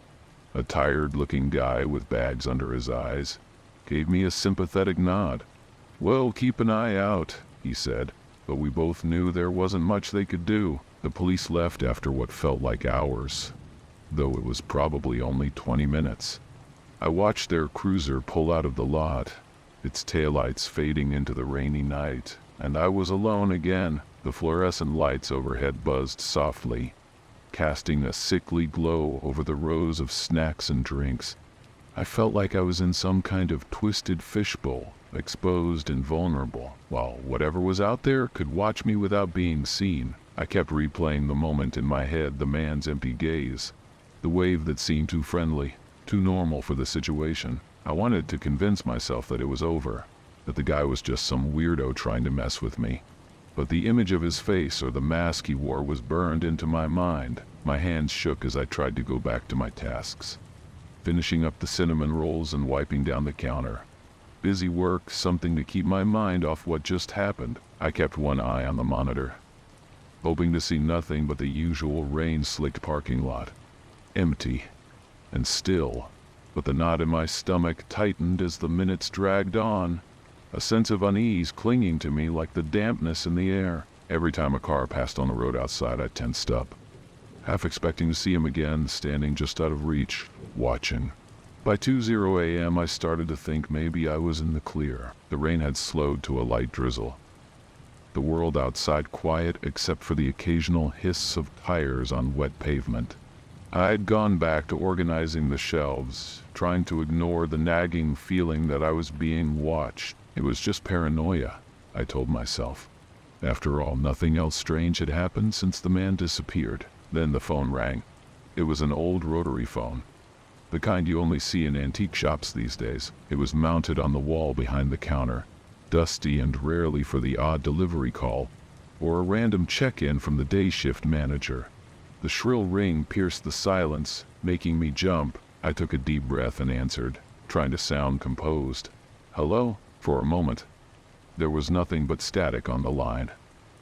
a tired-looking guy with bags under his eyes, gave me a sympathetic nod. "Well, keep an eye out," he said, but we both knew there wasn't much they could do. The police left after what felt like hours, though it was probably only 20 minutes. I watched their cruiser pull out of the lot, its taillights fading into the rainy night, and I was alone again. The fluorescent lights overhead buzzed softly, casting a sickly glow over the rows of snacks and drinks. I felt like I was in some kind of twisted fishbowl, exposed and vulnerable, while whatever was out there could watch me without being seen. I kept replaying the moment in my head, the man's empty gaze, the wave that seemed too friendly, too normal for the situation. I wanted to convince myself that it was over, that the guy was just some weirdo trying to mess with me. But the image of his face or the mask he wore was burned into my mind. My hands shook as I tried to go back to my tasks, finishing up the cinnamon rolls and wiping down the counter. Busy work, something to keep my mind off what just happened. I kept one eye on the monitor, hoping to see nothing but the usual rain-slicked parking lot. Empty and still, but the knot in my stomach tightened as the minutes dragged on, a sense of unease clinging to me like the dampness in the air. Every time a car passed on the road outside, I tensed up, half expecting to see him again, standing just out of reach, watching. By 2:00 a.m. I started to think maybe I was in the clear. The rain had slowed to a light drizzle. The world outside quiet except for the occasional hiss of tires on wet pavement. I had gone back to organizing the shelves, trying to ignore the nagging feeling that I was being watched. It was just paranoia, I told myself. After all, nothing else strange had happened since the man disappeared. Then the phone rang. It was an old rotary phone, the kind you only see in antique shops these days. It was mounted on the wall behind the counter, dusty and rarely for the odd delivery call or a random check-in from the day shift manager. The shrill ring pierced the silence, making me jump. I took a deep breath and answered, trying to sound composed. Hello? For a moment, there was nothing but static on the line,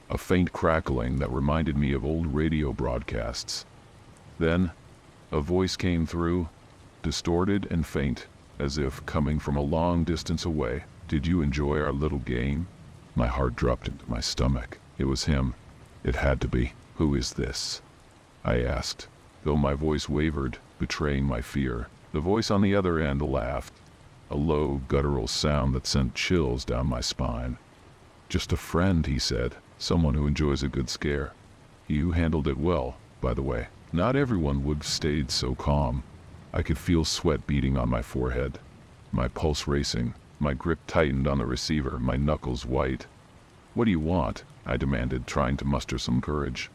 a faint crackling that reminded me of old radio broadcasts. Then, a voice came through, distorted and faint, as if coming from a long distance away. Did you enjoy our little game? My heart dropped into my stomach. It was him. It had to be. Who is this? I asked, though my voice wavered, betraying my fear. The voice on the other end laughed, a low, guttural sound that sent chills down my spine. Just a friend, he said, someone who enjoys a good scare. You handled it well, by the way. Not everyone would have stayed so calm. I could feel sweat beading on my forehead, my pulse racing, my grip tightened on the receiver, my knuckles white. What do you want? I demanded, trying to muster some courage.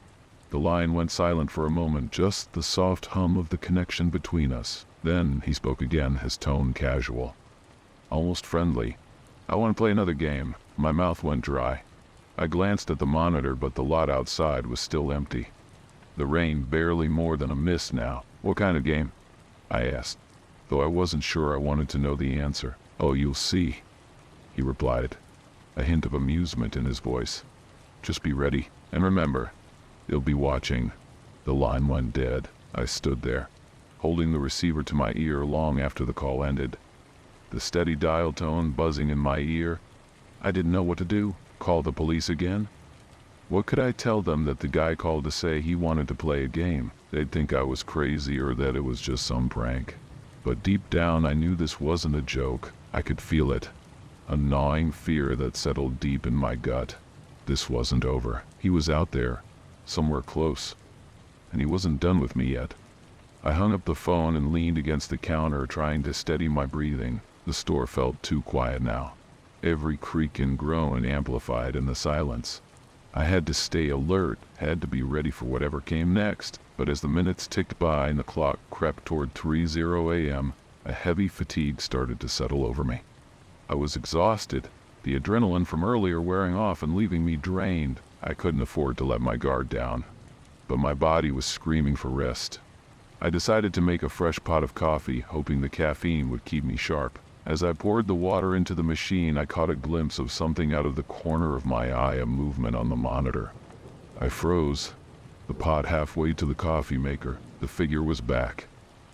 The line went silent for a moment, just the soft hum of the connection between us. Then he spoke again, his tone casual, almost friendly. I want to play another game. My mouth went dry. I glanced at the monitor, but the lot outside was still empty. The rain barely more than a mist now. What kind of game? I asked, though I wasn't sure I wanted to know the answer. Oh, you'll see, he replied, a hint of amusement in his voice. Just be ready, and remember, they'll be watching. The line went dead. I stood there, holding the receiver to my ear long after the call ended. The steady dial tone buzzing in my ear. I didn't know what to do. Call the police again? What could I tell them that the guy called to say he wanted to play a game? They'd think I was crazy or that it was just some prank. But deep down I knew this wasn't a joke. I could feel it, a gnawing fear that settled deep in my gut. This wasn't over. He was out there, somewhere close, and he wasn't done with me yet. I hung up the phone and leaned against the counter, trying to steady my breathing. The store felt too quiet now. Every creak and groan amplified in the silence. I had to stay alert, had to be ready for whatever came next. But as the minutes ticked by and the clock crept toward 3:00 a.m., a heavy fatigue started to settle over me. I was exhausted, the adrenaline from earlier wearing off and leaving me drained. I couldn't afford to let my guard down, but my body was screaming for rest. I decided to make a fresh pot of coffee, hoping the caffeine would keep me sharp. As I poured the water into the machine, I caught a glimpse of something out of the corner of my eye, a movement on the monitor. I froze, the pot halfway to the coffee maker. The figure was back.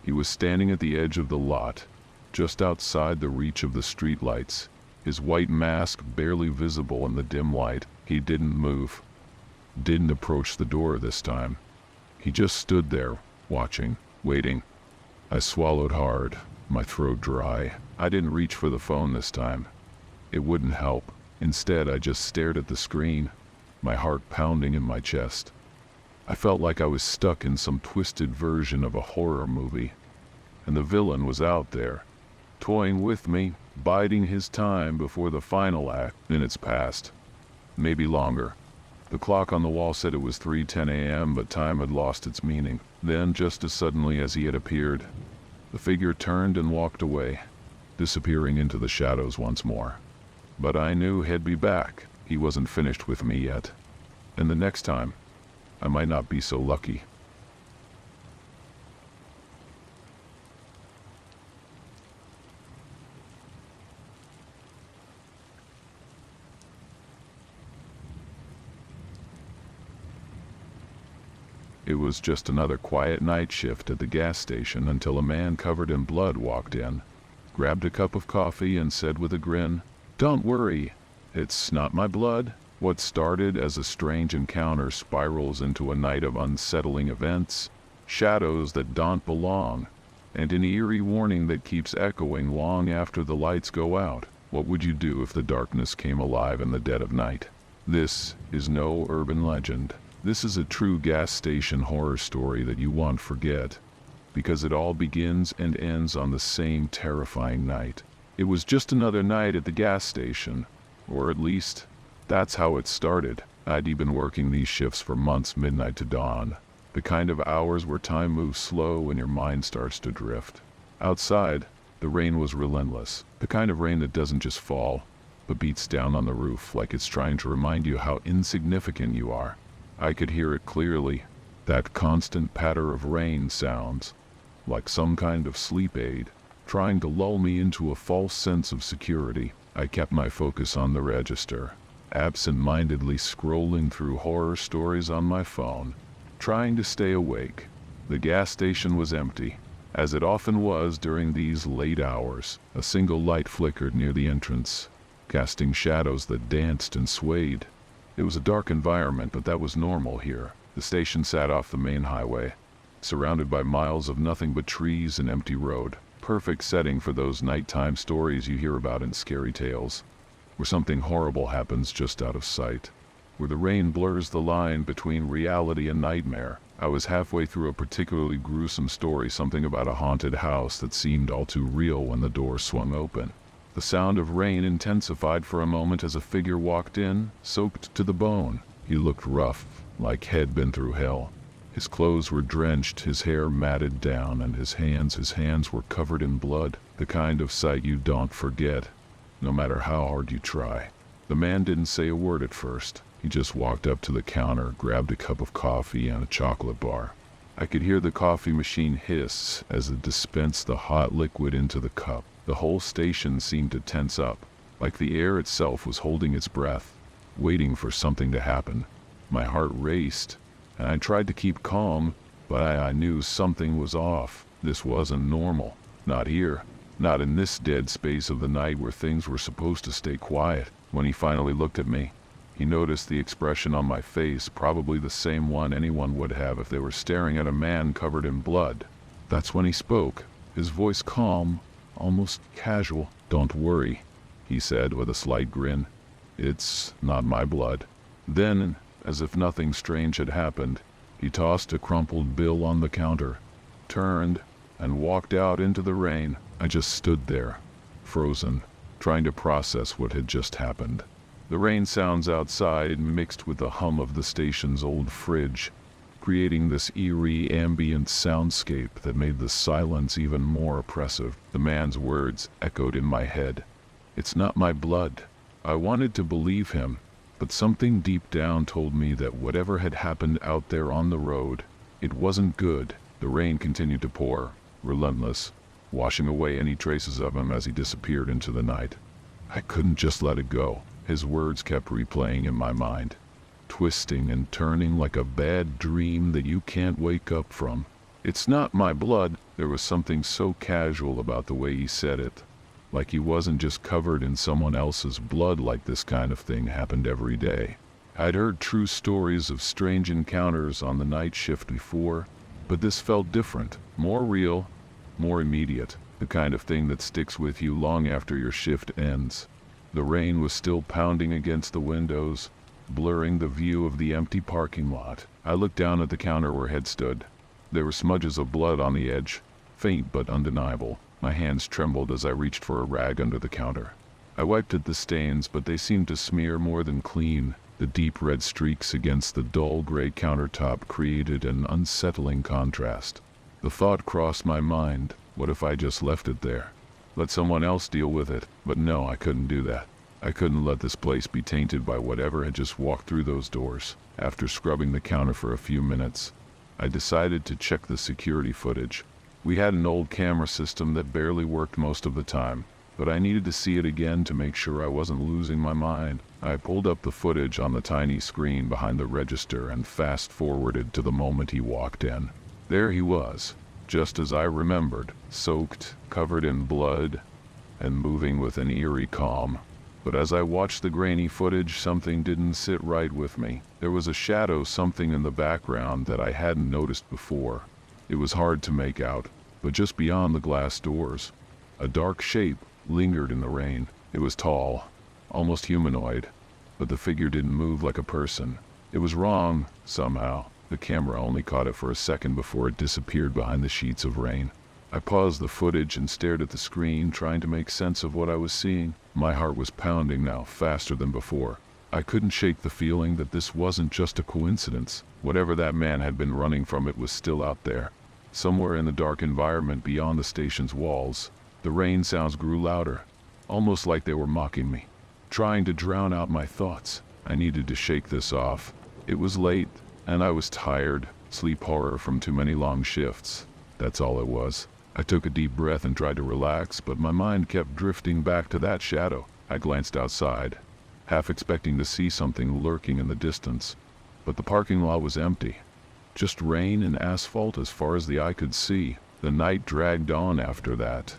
He was standing at the edge of the lot, just outside the reach of the streetlights, his white mask barely visible in the dim light. He didn't move, didn't approach the door this time. He just stood there, watching, waiting. I swallowed hard, my throat dry. I didn't reach for the phone this time. It wouldn't help. Instead, I just stared at the screen, my heart pounding in my chest. I felt like I was stuck in some twisted version of a horror movie, and the villain was out there, toying with me, biding his time before the final act. Minutes passed, maybe longer. The clock on the wall said it was 3:10 a.m., but time had lost its meaning. Then, just as suddenly as he had appeared, the figure turned and walked away, disappearing into the shadows once more. But I knew he'd be back. He wasn't finished with me yet. And the next time, I might not be so lucky. It was just another quiet night shift at the gas station until a man covered in blood walked in, grabbed a cup of coffee and said with a grin, "Don't worry, it's not my blood." What started as a strange encounter spirals into a night of unsettling events, shadows that don't belong, and an eerie warning that keeps echoing long after the lights go out. What would you do if the darkness came alive in the dead of night? This is no urban legend. This is a true gas station horror story that you won't forget, because it all begins and ends on the same terrifying night. It was just another night at the gas station, or at least, that's how it started. I'd been working these shifts for months, midnight to dawn. The kind of hours where time moves slow and your mind starts to drift. Outside, the rain was relentless. The kind of rain that doesn't just fall, but beats down on the roof like it's trying to remind you how insignificant you are. I could hear it clearly. That constant patter of rain sounds like some kind of sleep aid, trying to lull me into a false sense of security. I kept my focus on the register, absent-mindedly scrolling through horror stories on my phone, trying to stay awake. The gas station was empty, as it often was during these late hours. A single light flickered near the entrance, casting shadows that danced and swayed. It was a dark environment, but that was normal here. The station sat off the main highway, surrounded by miles of nothing but trees and empty road. Perfect setting for those nighttime stories you hear about in scary tales, where something horrible happens just out of sight, where the rain blurs the line between reality and nightmare. I was halfway through a particularly gruesome story, something about a haunted house that seemed all too real when the door swung open. The sound of rain intensified for a moment as a figure walked in, soaked to the bone. He looked rough, like he'd been through hell. His clothes were drenched, his hair matted down, and his hands were covered in blood. The kind of sight you don't forget, no matter how hard you try. The man didn't say a word at first. He just walked up to the counter, grabbed a cup of coffee and a chocolate bar. I could hear the coffee machine hiss as it dispensed the hot liquid into the cup. The whole station seemed to tense up, like the air itself was holding its breath, waiting for something to happen. My heart raced, and I tried to keep calm, but I knew something was off. This wasn't normal. Not here. Not in this dead space of the night where things were supposed to stay quiet. When he finally looked at me, he noticed the expression on my face, probably the same one anyone would have if they were staring at a man covered in blood. That's when he spoke, his voice calm, almost casual. "Don't worry," he said with a slight grin. "It's not my blood." Then, as if nothing strange had happened, he tossed a crumpled bill on the counter, turned, and walked out into the rain. I just stood there, frozen, trying to process what had just happened. The rain sounds outside mixed with the hum of the station's old fridge, creating this eerie ambient soundscape that made the silence even more oppressive. The man's words echoed in my head. "It's not my blood." I wanted to believe him, but something deep down told me that whatever had happened out there on the road, it wasn't good. The rain continued to pour, relentless, washing away any traces of him as he disappeared into the night. I couldn't just let it go. His words kept replaying in my mind, twisting and turning like a bad dream that you can't wake up from. "It's not my blood." There was something so casual about the way he said it, like he wasn't just covered in someone else's blood, like this kind of thing happened every day. I'd heard true stories of strange encounters on the night shift before, but this felt different, more real, more immediate, the kind of thing that sticks with you long after your shift ends. The rain was still pounding against the windows, blurring the view of the empty parking lot. I looked down at the counter where Head stood. There were smudges of blood on the edge, faint but undeniable. My hands trembled as I reached for a rag under the counter. I wiped at the stains, but they seemed to smear more than clean. The deep red streaks against the dull gray countertop created an unsettling contrast. The thought crossed my mind, what if I just left it there? Let someone else deal with it. But no, I couldn't do that. I couldn't let this place be tainted by whatever had just walked through those doors. After scrubbing the counter for a few minutes, I decided to check the security footage. We had an old camera system that barely worked most of the time, but I needed to see it again to make sure I wasn't losing my mind. I pulled up the footage on the tiny screen behind the register and fast-forwarded to the moment he walked in. There he was, just as I remembered, soaked, covered in blood, and moving with an eerie calm. But as I watched the grainy footage, something didn't sit right with me. There was a shadow, something in the background that I hadn't noticed before. It was hard to make out, but just beyond the glass doors, a dark shape lingered in the rain. It was tall, almost humanoid, but the figure didn't move like a person. It was wrong, somehow. The camera only caught it for a second before it disappeared behind the sheets of rain. I paused the footage and stared at the screen, trying to make sense of what I was seeing. My heart was pounding now, faster than before. I couldn't shake the feeling that this wasn't just a coincidence. Whatever that man had been running from, it was still out there. Somewhere in the dark environment beyond the station's walls, the rain sounds grew louder, almost like they were mocking me, trying to drown out my thoughts. I needed to shake this off. It was late, and I was tired. Sleep horror from too many long shifts. That's all it was. I took a deep breath and tried to relax, but my mind kept drifting back to that shadow. I glanced outside, half expecting to see something lurking in the distance, but the parking lot was empty. Just rain and asphalt as far as the eye could see. The night dragged on after that.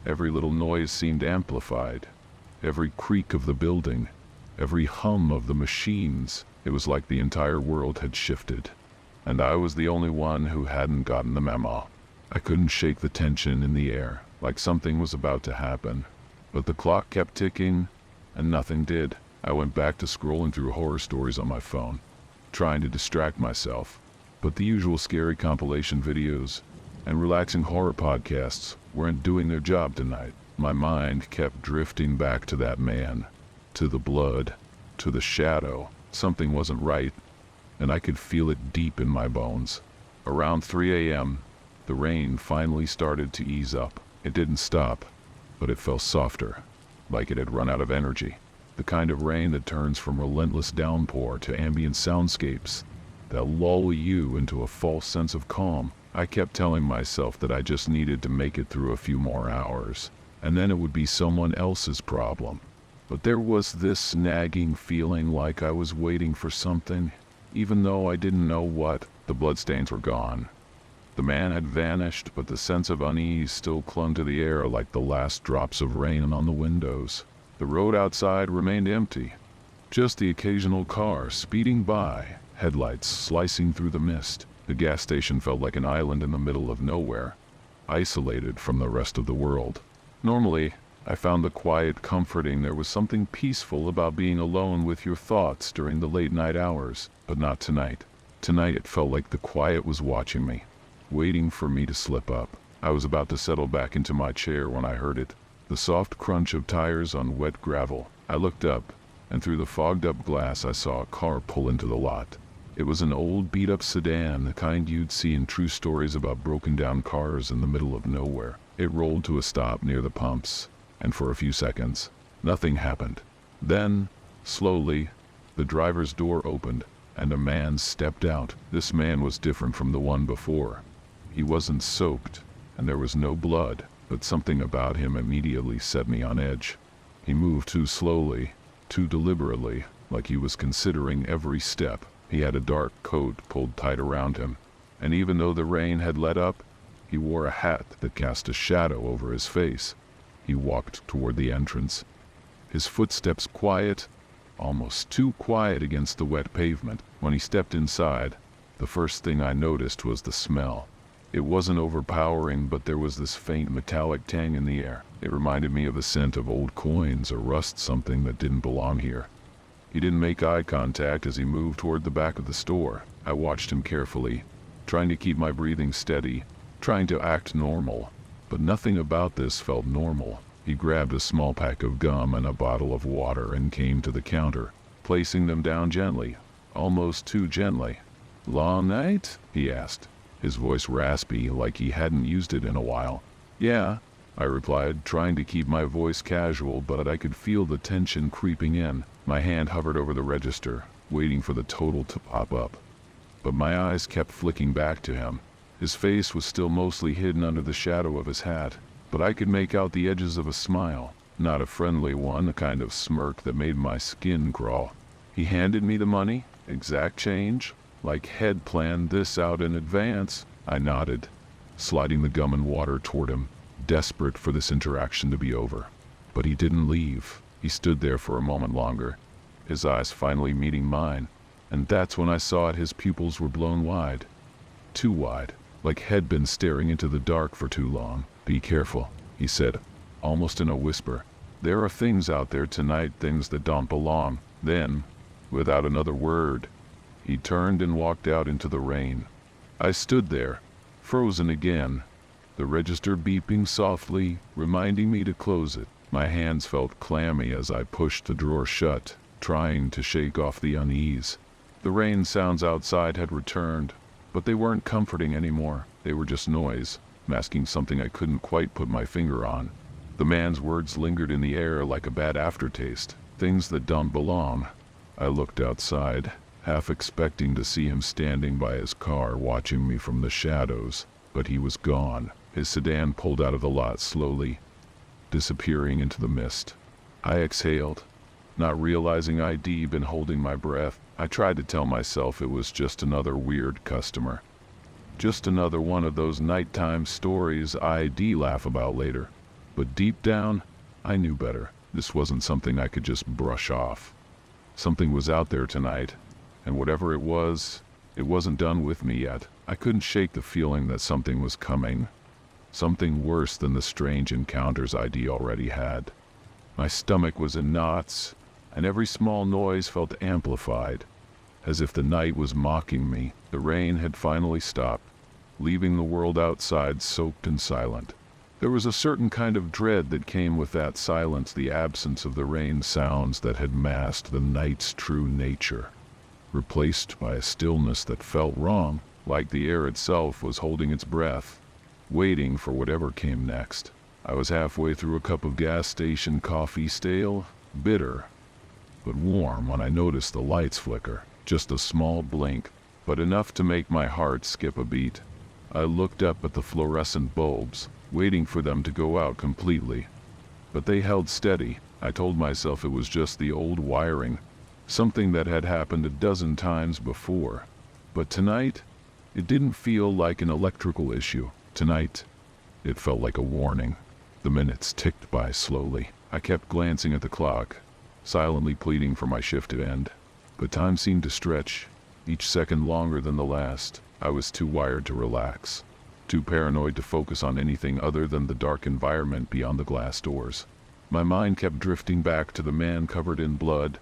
Every little noise seemed amplified. Every creak of the building, every hum of the machines. It was like the entire world had shifted, and I was the only one who hadn't gotten the memo. I couldn't shake the tension in the air, like something was about to happen. But the clock kept ticking, and nothing did. I went back to scrolling through horror stories on my phone, trying to distract myself. But the usual scary compilation videos and relaxing horror podcasts weren't doing their job tonight. My mind kept drifting back to that man, to the blood, to the shadow. Something wasn't right, and I could feel it deep in my bones. Around 3 a.m., the rain finally started to ease up. It didn't stop, but it fell softer, like it had run out of energy. The kind of rain that turns from relentless downpour to ambient soundscapes that lull you into a false sense of calm. I kept telling myself that I just needed to make it through a few more hours, and then it would be someone else's problem. But there was this nagging feeling like I was waiting for something, even though I didn't know what. The bloodstains were gone. The man had vanished, but the sense of unease still clung to the air like the last drops of rain on the windows. The road outside remained empty, just the occasional car speeding by, headlights slicing through the mist. The gas station felt like an island in the middle of nowhere, isolated from the rest of the world. Normally, I found the quiet comforting. There was something peaceful about being alone with your thoughts during the late night hours, but not tonight. Tonight it felt like the quiet was watching me, waiting for me to slip up. I was about to settle back into my chair when I heard it, the soft crunch of tires on wet gravel. I looked up, and through the fogged-up glass I saw a car pull into the lot. It was an old beat-up sedan, the kind you'd see in true stories about broken-down cars in the middle of nowhere. It rolled to a stop near the pumps, and for a few seconds, nothing happened. Then, slowly, the driver's door opened, and a man stepped out. This man was different from the one before. He wasn't soaked, and there was no blood, but something about him immediately set me on edge. He moved too slowly, too deliberately, like he was considering every step. He had a dark coat pulled tight around him, and even though the rain had let up, he wore a hat that cast a shadow over his face. He walked toward the entrance, his footsteps quiet, almost too quiet against the wet pavement. When he stepped inside, the first thing I noticed was the smell. It wasn't overpowering, but there was this faint metallic tang in the air. It reminded me of the scent of old coins or rust, something that didn't belong here. He didn't make eye contact as he moved toward the back of the store. I watched him carefully, trying to keep my breathing steady, trying to act normal. But nothing about this felt normal. He grabbed a small pack of gum and a bottle of water and came to the counter, placing them down gently, almost too gently. "Long night?" he asked, his voice raspy like he hadn't used it in a while. "Yeah," I replied, trying to keep my voice casual, but I could feel the tension creeping in. My hand hovered over the register, waiting for the total to pop up. But my eyes kept flicking back to him. His face was still mostly hidden under the shadow of his hat, but I could make out the edges of a smile. Not a friendly one, a kind of smirk that made my skin crawl. He handed me the money, exact change, like he'd planned this out in advance. I nodded, sliding the gum and water toward him, desperate for this interaction to be over. But he didn't leave. He stood there for a moment longer, his eyes finally meeting mine, and that's when I saw it. His pupils were blown wide. Too wide, like he'd been staring into the dark for too long. "Be careful," he said, almost in a whisper. "There are things out there tonight, things that don't belong." Then, without another word, he turned and walked out into the rain. I stood there, frozen again, the register beeping softly, reminding me to close it. My hands felt clammy as I pushed the drawer shut, trying to shake off the unease. The rain sounds outside had returned, but they weren't comforting anymore. They were just noise, masking something I couldn't quite put my finger on. The man's words lingered in the air like a bad aftertaste. Things that don't belong. I looked outside, half expecting to see him standing by his car watching me from the shadows, but he was gone. His sedan pulled out of the lot slowly, disappearing into the mist. I exhaled, not realizing I'd been holding my breath. I tried to tell myself it was just another weird customer. Just another one of those nighttime stories I'd laugh about later. But deep down, I knew better. This wasn't something I could just brush off. Something was out there tonight, and whatever it wasn't done with me yet. I couldn't shake the feeling that something was coming. Something worse than the strange encounters I'd already had. My stomach was in knots, and every small noise felt amplified, as if the night was mocking me. The rain had finally stopped, leaving the world outside soaked and silent. There was a certain kind of dread that came with that silence, the absence of the rain sounds that had masked the night's true nature, replaced by a stillness that felt wrong, like the air itself was holding its breath, waiting for whatever came next. I was halfway through a cup of gas station coffee, stale, bitter, but warm, when I noticed the lights flicker. Just a small blink, but enough to make my heart skip a beat. I looked up at the fluorescent bulbs, waiting for them to go out completely. But they held steady. I told myself it was just the old wiring, something that had happened a dozen times before. But tonight, it didn't feel like an electrical issue. Tonight, it felt like a warning. The minutes ticked by slowly. I kept glancing at the clock, silently pleading for my shift to end. But time seemed to stretch, each second longer than the last. I was too wired to relax, too paranoid to focus on anything other than the dark environment beyond the glass doors. My mind kept drifting back to the man covered in blood,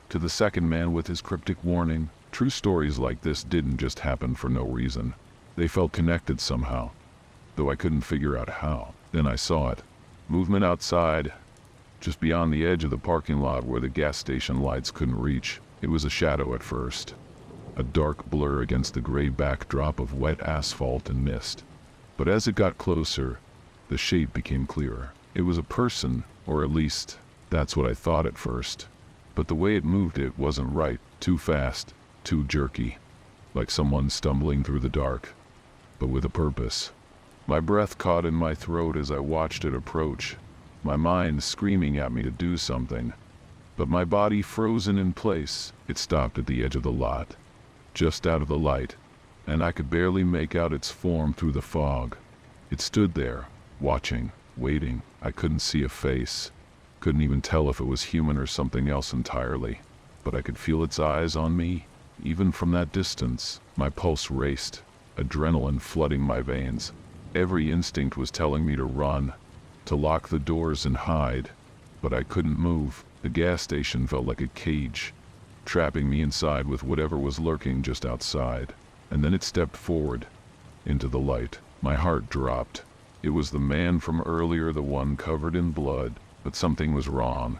to the second man with his cryptic warning. True stories like this didn't just happen for no reason. They felt connected somehow, though I couldn't figure out how. Then I saw it. Movement outside, just beyond the edge of the parking lot where the gas station lights couldn't reach. It was a shadow at first, a dark blur against the gray backdrop of wet asphalt and mist. But as it got closer, the shape became clearer. It was a person, or at least, that's what I thought at first. But the way it moved, it wasn't right. Too fast, too jerky, like someone stumbling through the dark, but with a purpose. My breath caught in my throat as I watched it approach, my mind screaming at me to do something. But my body frozen in place. It stopped at the edge of the lot, just out of the light, and I could barely make out its form through the fog. It stood there, watching, waiting. I couldn't see a face, couldn't even tell if it was human or something else entirely, but I could feel its eyes on me, even from that distance. My pulse raced, adrenaline flooding my veins. Every instinct was telling me to run, to lock the doors and hide, but I couldn't move. The gas station felt like a cage, trapping me inside with whatever was lurking just outside. And then it stepped forward, into the light. My heart dropped. It was the man from earlier, the one covered in blood, but something was wrong.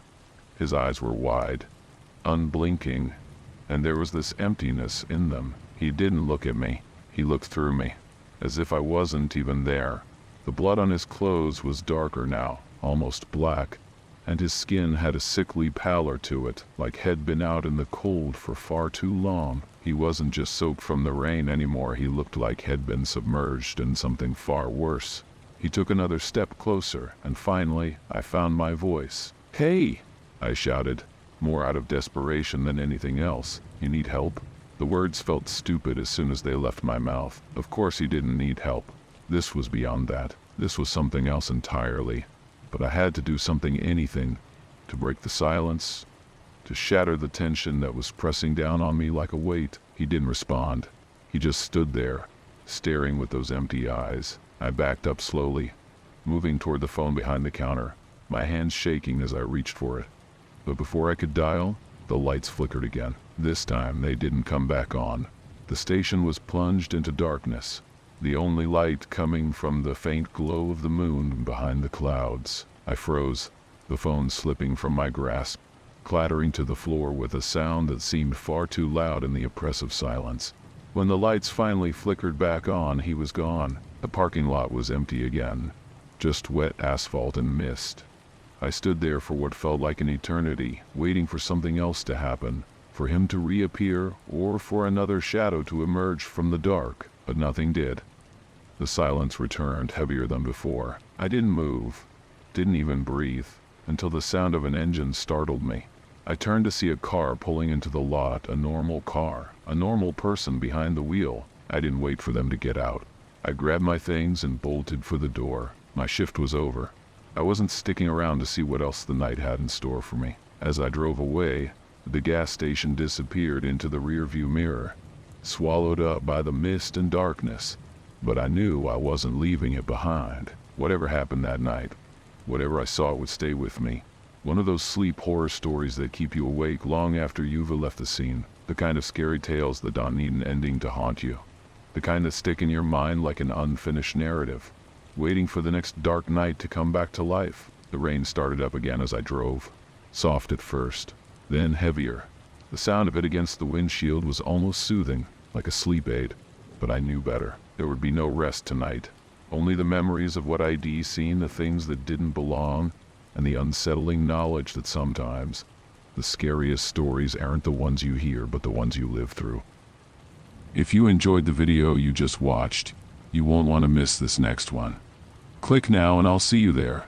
His eyes were wide, unblinking, and there was this emptiness in them. He didn't look at me. He looked through me, as if I wasn't even there. The blood on his clothes was darker now, almost black, and his skin had a sickly pallor to it, like he'd been out in the cold for far too long. He wasn't just soaked from the rain anymore. He looked like he'd been submerged in something far worse. He took another step closer, and finally, I found my voice. "Hey!" I shouted, more out of desperation than anything else. "You need help?" The words felt stupid as soon as they left my mouth. Of course he didn't need help. This was beyond that. This was something else entirely. But I had to do something, anything, to break the silence, to shatter the tension that was pressing down on me like a weight. He didn't respond. He just stood there, staring with those empty eyes. I backed up slowly, moving toward the phone behind the counter, my hands shaking as I reached for it. But before I could dial, the lights flickered again. This time they didn't come back on. The station was plunged into darkness, the only light coming from the faint glow of the moon behind the clouds. I froze, the phone slipping from my grasp, clattering to the floor with a sound that seemed far too loud in the oppressive silence. When the lights finally flickered back on, he was gone. The parking lot was empty again, just wet asphalt and mist. I stood there for what felt like an eternity, waiting for something else to happen, for him to reappear or for another shadow to emerge from the dark, but nothing did. The silence returned, heavier than before. I didn't move, didn't even breathe, until the sound of an engine startled me. I turned to see a car pulling into the lot, a normal car, a normal person behind the wheel. I didn't wait for them to get out. I grabbed my things and bolted for the door. My shift was over. I wasn't sticking around to see what else the night had in store for me. As I drove away, the gas station disappeared into the rearview mirror, swallowed up by the mist and darkness. But I knew I wasn't leaving it behind. Whatever happened that night, whatever I saw would stay with me. One of those sleep horror stories that keep you awake long after you've left the scene. The kind of scary tales that don't need an ending to haunt you. The kind that stick in your mind like an unfinished narrative, waiting for the next dark night to come back to life. The rain started up again as I drove. Soft at first, then heavier. The sound of it against the windshield was almost soothing, like a sleep aid. But I knew better. There would be no rest tonight. Only the memories of what I'd seen, the things that didn't belong, and the unsettling knowledge that sometimes the scariest stories aren't the ones you hear, but the ones you live through. If you enjoyed the video you just watched, you won't want to miss this next one. Click now and I'll see you there.